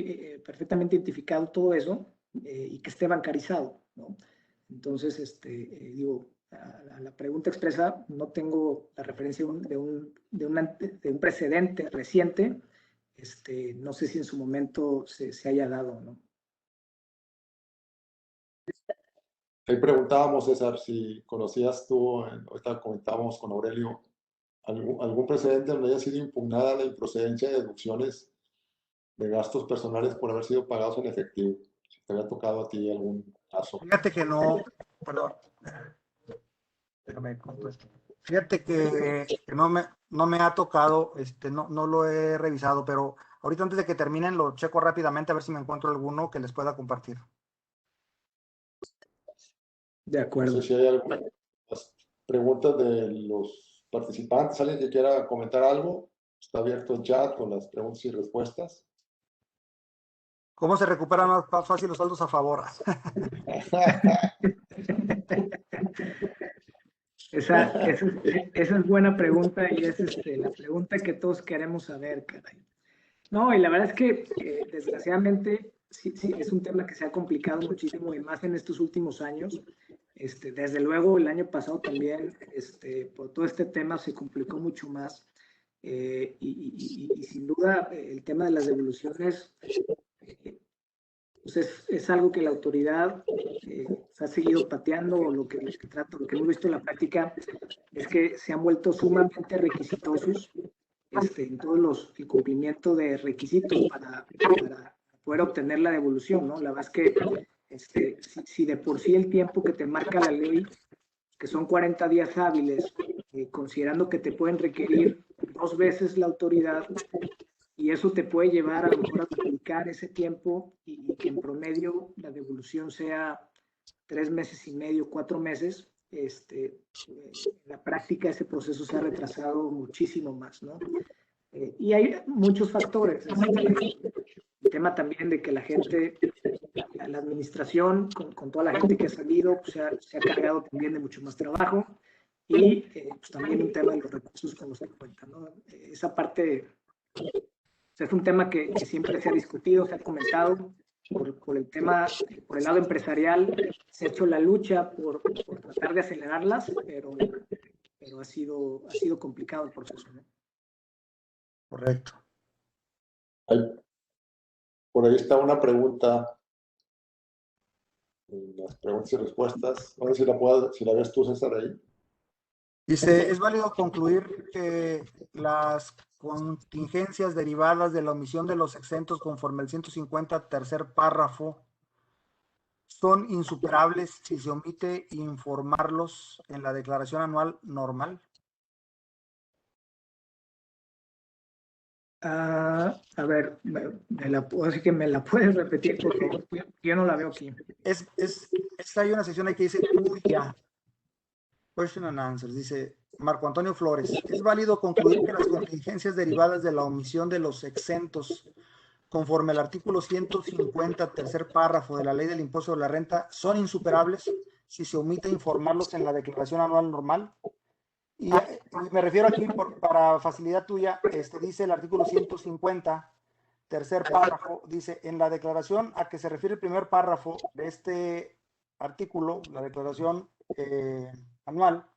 identificado todo eso y que esté bancarizado, ¿no? Entonces, digo, a la pregunta expresa, no tengo la referencia de un precedente reciente. No sé si en su momento se haya dado, ¿no? Ahí preguntábamos, César, si conocías tú, ahorita comentábamos con Aurelio, algún precedente donde haya sido impugnada la improcedencia de deducciones de gastos personales por haber sido pagados en efectivo. Si te había tocado a ti algún caso. Fíjate que no, perdón. Fíjate que no me ha tocado, no lo he revisado, pero ahorita antes de que terminen lo checo rápidamente a ver si me encuentro alguno que les pueda compartir. De acuerdo. No sé si hay algunas preguntas de los participantes, alguien que quiera comentar algo. Está abierto el chat con las preguntas y respuestas. ¿Cómo se recuperan más fácil los saldos a favor? Esa es buena pregunta y es la pregunta que todos queremos saber, caray. No, y la verdad es que desgraciadamente sí, es un tema que se ha complicado muchísimo y más en estos últimos años. Desde luego el año pasado también por todo este tema se complicó mucho más y sin duda el tema de las devoluciones pues es algo que la autoridad se ha seguido pateando. Lo que hemos visto en la práctica es que se han vuelto sumamente requisitosos en todos el cumplimiento de requisitos para poder obtener la devolución, ¿no? La verdad es que si de por sí el tiempo que te marca la ley, que son 40 días hábiles, considerando que te pueden requerir 2 veces la autoridad, y eso te puede llevar a lo mejor a duplicar ese tiempo y que en promedio la devolución sea 3 meses y medio, 4 meses, en la práctica ese proceso se ha retrasado muchísimo más, ¿no? Y hay muchos factores. El tema también de que la gente, la administración, con toda la gente que ha salido, pues se ha cargado también de mucho más trabajo y pues también un tema de los recursos con los que cuentan, ¿no? Esa parte es un tema que siempre se ha discutido, se ha comentado. Por el tema, por el lado empresarial, se ha hecho la lucha por tratar de acelerarlas, pero ha sido complicado el proceso, ¿no? Correcto. Por ahí está una pregunta en las preguntas y respuestas. No sé si la ves tú, César, ahí. Dice, ¿es válido concluir que las contingencias derivadas de la omisión de los exentos conforme al 150 tercer párrafo son insuperables si se omite informarlos en la declaración anual normal? A ver, así que me la puedes repetir, por favor. Yo no la veo aquí. Hay una sección ahí que dice tuya. Question and Answers. Dice Marco Antonio Flores. ¿Es válido concluir que las contingencias derivadas de la omisión de los exentos conforme al artículo 150, tercer párrafo de la Ley del Impuesto de la Renta, son insuperables si se omite informarlos en la declaración anual normal. Y me refiero aquí, para facilidad tuya, dice el artículo 150, tercer párrafo, dice, en la declaración a que se refiere el primer párrafo de este artículo, la declaración anual,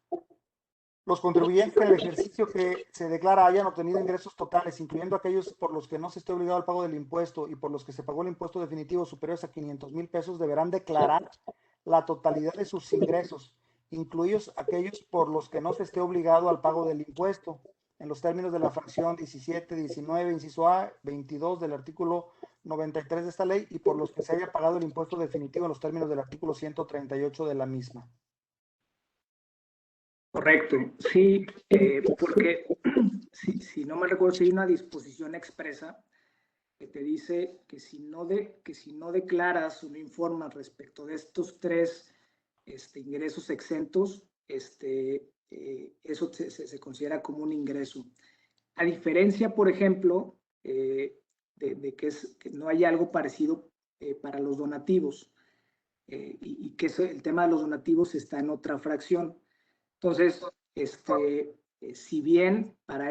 los contribuyentes en el ejercicio que se declara hayan obtenido ingresos totales, incluyendo aquellos por los que no se esté obligado al pago del impuesto y por los que se pagó el impuesto definitivo superiores a 500,000 pesos, deberán declarar la totalidad de sus ingresos, incluidos aquellos por los que no se esté obligado al pago del impuesto, en los términos de la fracción 17, 19, inciso A, 22 del artículo 93 de esta ley, y por los que se haya pagado el impuesto definitivo en los términos del artículo 138 de la misma. Correcto, sí, porque si no me recuerdo, si hay una disposición expresa que te dice que si no declaras o no informas respecto de estos tres ingresos exentos, eso se considera como un ingreso. A diferencia, por ejemplo, de que no hay algo parecido para los donativos, y que el tema de los donativos está en otra fracción. Entonces, si bien para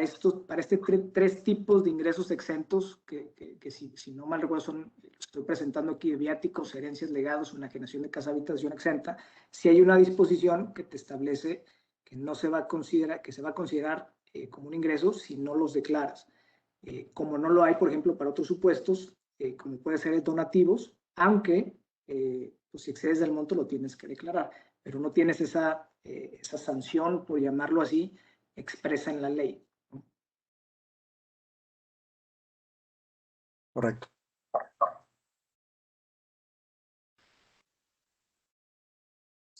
tres tipos de ingresos exentos, que si no mal recuerdo estoy presentando aquí, viáticos, herencias, legados, enajenación de casa, habitación exenta, si hay una disposición que te establece que no se va a considerar, que se va a considerar como un ingreso si no los declaras. Como no lo hay, por ejemplo, para otros supuestos, como puede ser donativos, aunque pues si excedes del monto lo tienes que declarar, pero no tienes esa sanción, por llamarlo así, expresa en la ley. Correcto.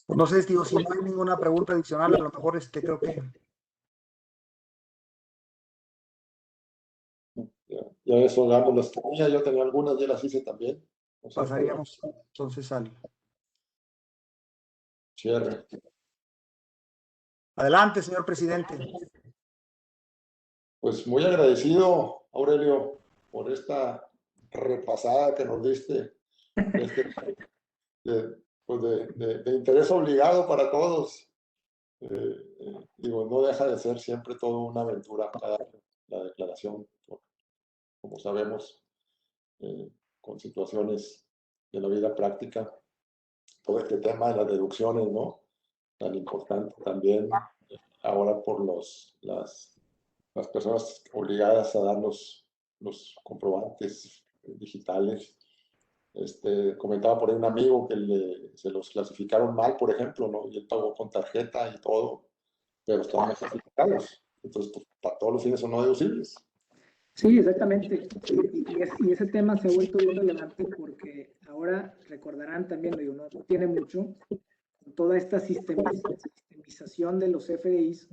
Pues no sé, digo, si no hay ninguna pregunta adicional, a lo mejor creo que... Ya eso hagamos las que tenía, yo tenía algunas, ya las hice también. O sea, pasaríamos entonces al cierre. Adelante, señor presidente. Pues muy agradecido, Aurelio, por esta repasada que nos diste, de interés obligado para todos. Digo, no deja de ser siempre todo una aventura la declaración, como sabemos, con situaciones de la vida práctica. Todo este tema de las deducciones, ¿no? Tan importante también ahora por las personas obligadas a dar los comprobantes digitales. Comentaba por ahí un amigo que se los clasificaron mal, por ejemplo, ¿no? Y él pagó con tarjeta y todo, pero estaban clasificados. Entonces, pues, para todos los fines son no deducibles. Sí, exactamente. Y ese tema se ha vuelto bien relevante porque ahora recordarán también, digo, no tiene mucho, con toda esta sistemización de los FDIs,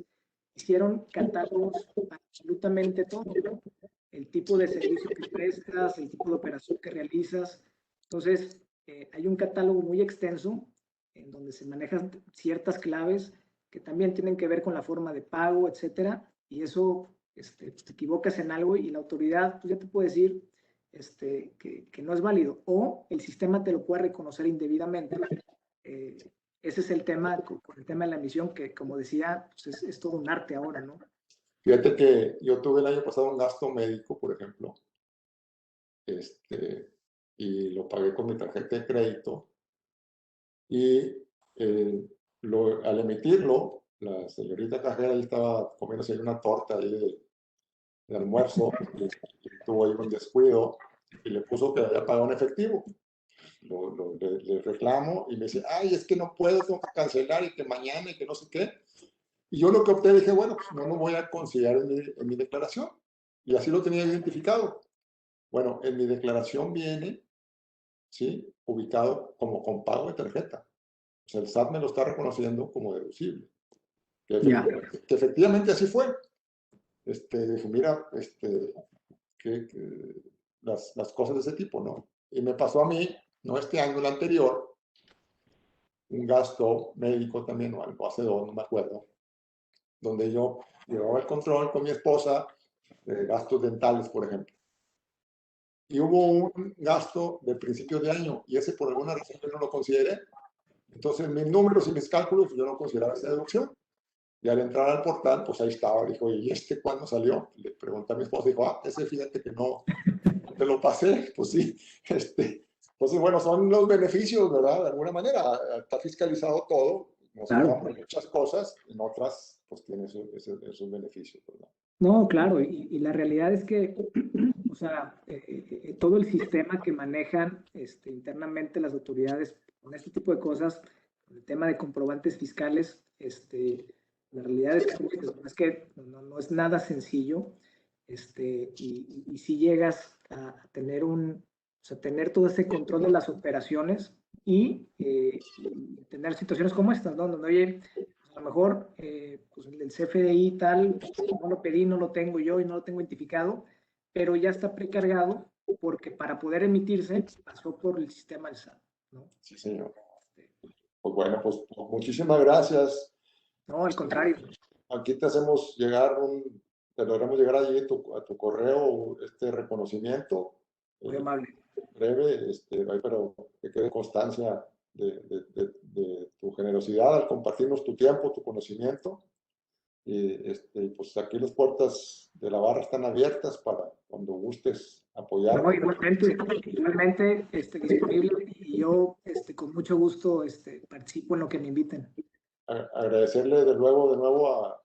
hicieron catálogos para absolutamente todo, ¿no? El tipo de servicio que prestas, el tipo de operación que realizas. Entonces, hay un catálogo muy extenso en donde se manejan ciertas claves que también tienen que ver con la forma de pago, etcétera, y eso, te equivocas en algo y la autoridad pues, ya te puede decir que no es válido, o el sistema te lo puede reconocer indebidamente. Ese es el tema, con el tema de la emisión, que como decía, pues es todo un arte ahora, ¿no? Fíjate que yo tuve el año pasado un gasto médico, por ejemplo, y lo pagué con mi tarjeta de crédito, y al emitirlo, la señorita cajera ahí estaba comiéndose una torta ahí de almuerzo, y tuvo ahí un descuido, y le puso que había pagado en efectivo. Le reclamo y me dice, ay, es que no puedo, tengo que cancelar y que mañana y que no sé qué. Y yo lo que opté, dije, bueno, pues no lo voy a considerar en mi declaración. Y así lo tenía identificado. Bueno, en mi declaración viene, ¿sí? Ubicado como con pago de tarjeta. O sea, el SAT me lo está reconociendo como deducible. Que efectivamente así fue. Dije, mira, las cosas de ese tipo, ¿no? Y me pasó a mí, no este año, el anterior, un gasto médico también, o algo hace dos, no me acuerdo, donde yo llevaba el control con mi esposa de gastos dentales, por ejemplo. y hubo un gasto de principio de año y ese por alguna razón yo no lo consideré. Entonces mis números y mis cálculos yo no consideraba esa deducción. Y al entrar al portal, pues ahí estaba. Dijo, ¿y este cuándo salió? Le pregunté a mi esposa, dijo, ese fíjate que no te lo pasé. Pues sí, entonces, bueno, son los beneficios, ¿verdad? De alguna manera, está fiscalizado todo, nos Claro. por muchas cosas, en otras, pues tiene esos beneficios, ¿verdad? No, claro, y la realidad es que, o sea, todo el sistema que manejan internamente las autoridades con este tipo de cosas, el tema de comprobantes fiscales, la realidad es que, es que no es nada sencillo, y si llegas a tener o sea, tener todo ese control de las operaciones y tener situaciones como estas, ¿no? Donde, oye, a lo mejor pues el CFDI tal, no lo pedí, no lo tengo yo y no lo tengo identificado, pero ya está precargado porque para poder emitirse pasó por el sistema del SAT, ¿no? Sí, señor. Pues bueno, pues muchísimas gracias. No, al contrario. Aquí te hacemos llegar te logramos llegar allí a tu correo este reconocimiento. Muy amable. Breve, pero que quede constancia de tu generosidad al compartirnos tu tiempo, tu conocimiento. Y pues aquí las puertas de la barra están abiertas para cuando gustes apoyar. No, igualmente disponible y yo con mucho gusto participo en lo que me inviten. Agradecerle de nuevo a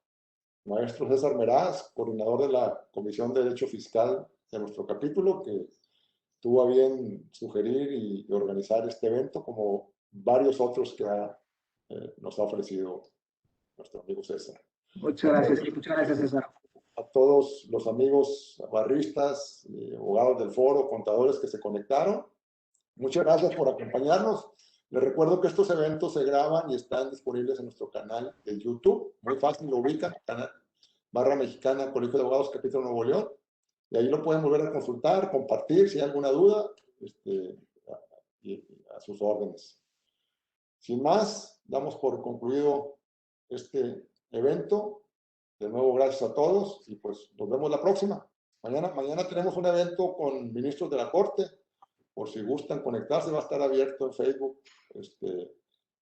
maestro César Meraz, coordinador de la Comisión de Derecho Fiscal de nuestro capítulo, que tuvo a bien sugerir y organizar este evento, como varios otros que nos ha ofrecido nuestro amigo César. Muchas gracias, César. A todos los amigos barristas, abogados del foro, contadores que se conectaron, muchas gracias por acompañarnos. Les recuerdo que estos eventos se graban y están disponibles en nuestro canal de YouTube. Muy fácil, lo ubican, canal Barra Mexicana, Colegio de Abogados, Capítulo Nuevo León. Y ahí lo pueden volver a consultar, compartir si hay alguna duda, y a sus órdenes. Sin más, damos por concluido este evento. De nuevo, gracias a todos y pues nos vemos la próxima. Mañana tenemos un evento con ministros de la Corte. Por si gustan conectarse, va a estar abierto en Facebook.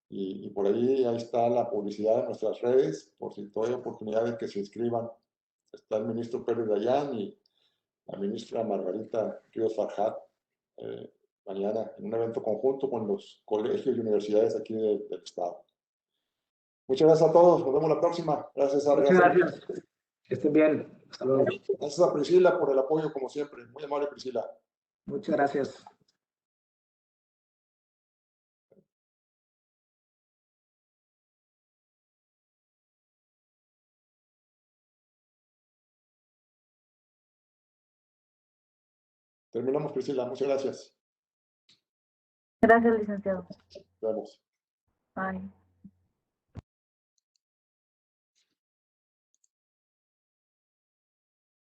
Y por ahí está la publicidad de nuestras redes, por si todavía hay oportunidad de que se inscriban. Está el ministro Pérez Dayán y la ministra Margarita Ríos Farjat, mañana en un evento conjunto con los colegios y universidades aquí del estado. Muchas gracias a todos, nos vemos la próxima. Gracias, Sara. Muchas gracias. Que estén bien. Hasta luego. Gracias a Priscila por el apoyo, como siempre. Muy amable, Priscila. Muchas gracias. Terminamos, Priscila. Muchas gracias. Gracias, licenciado. Nos vemos. Bye.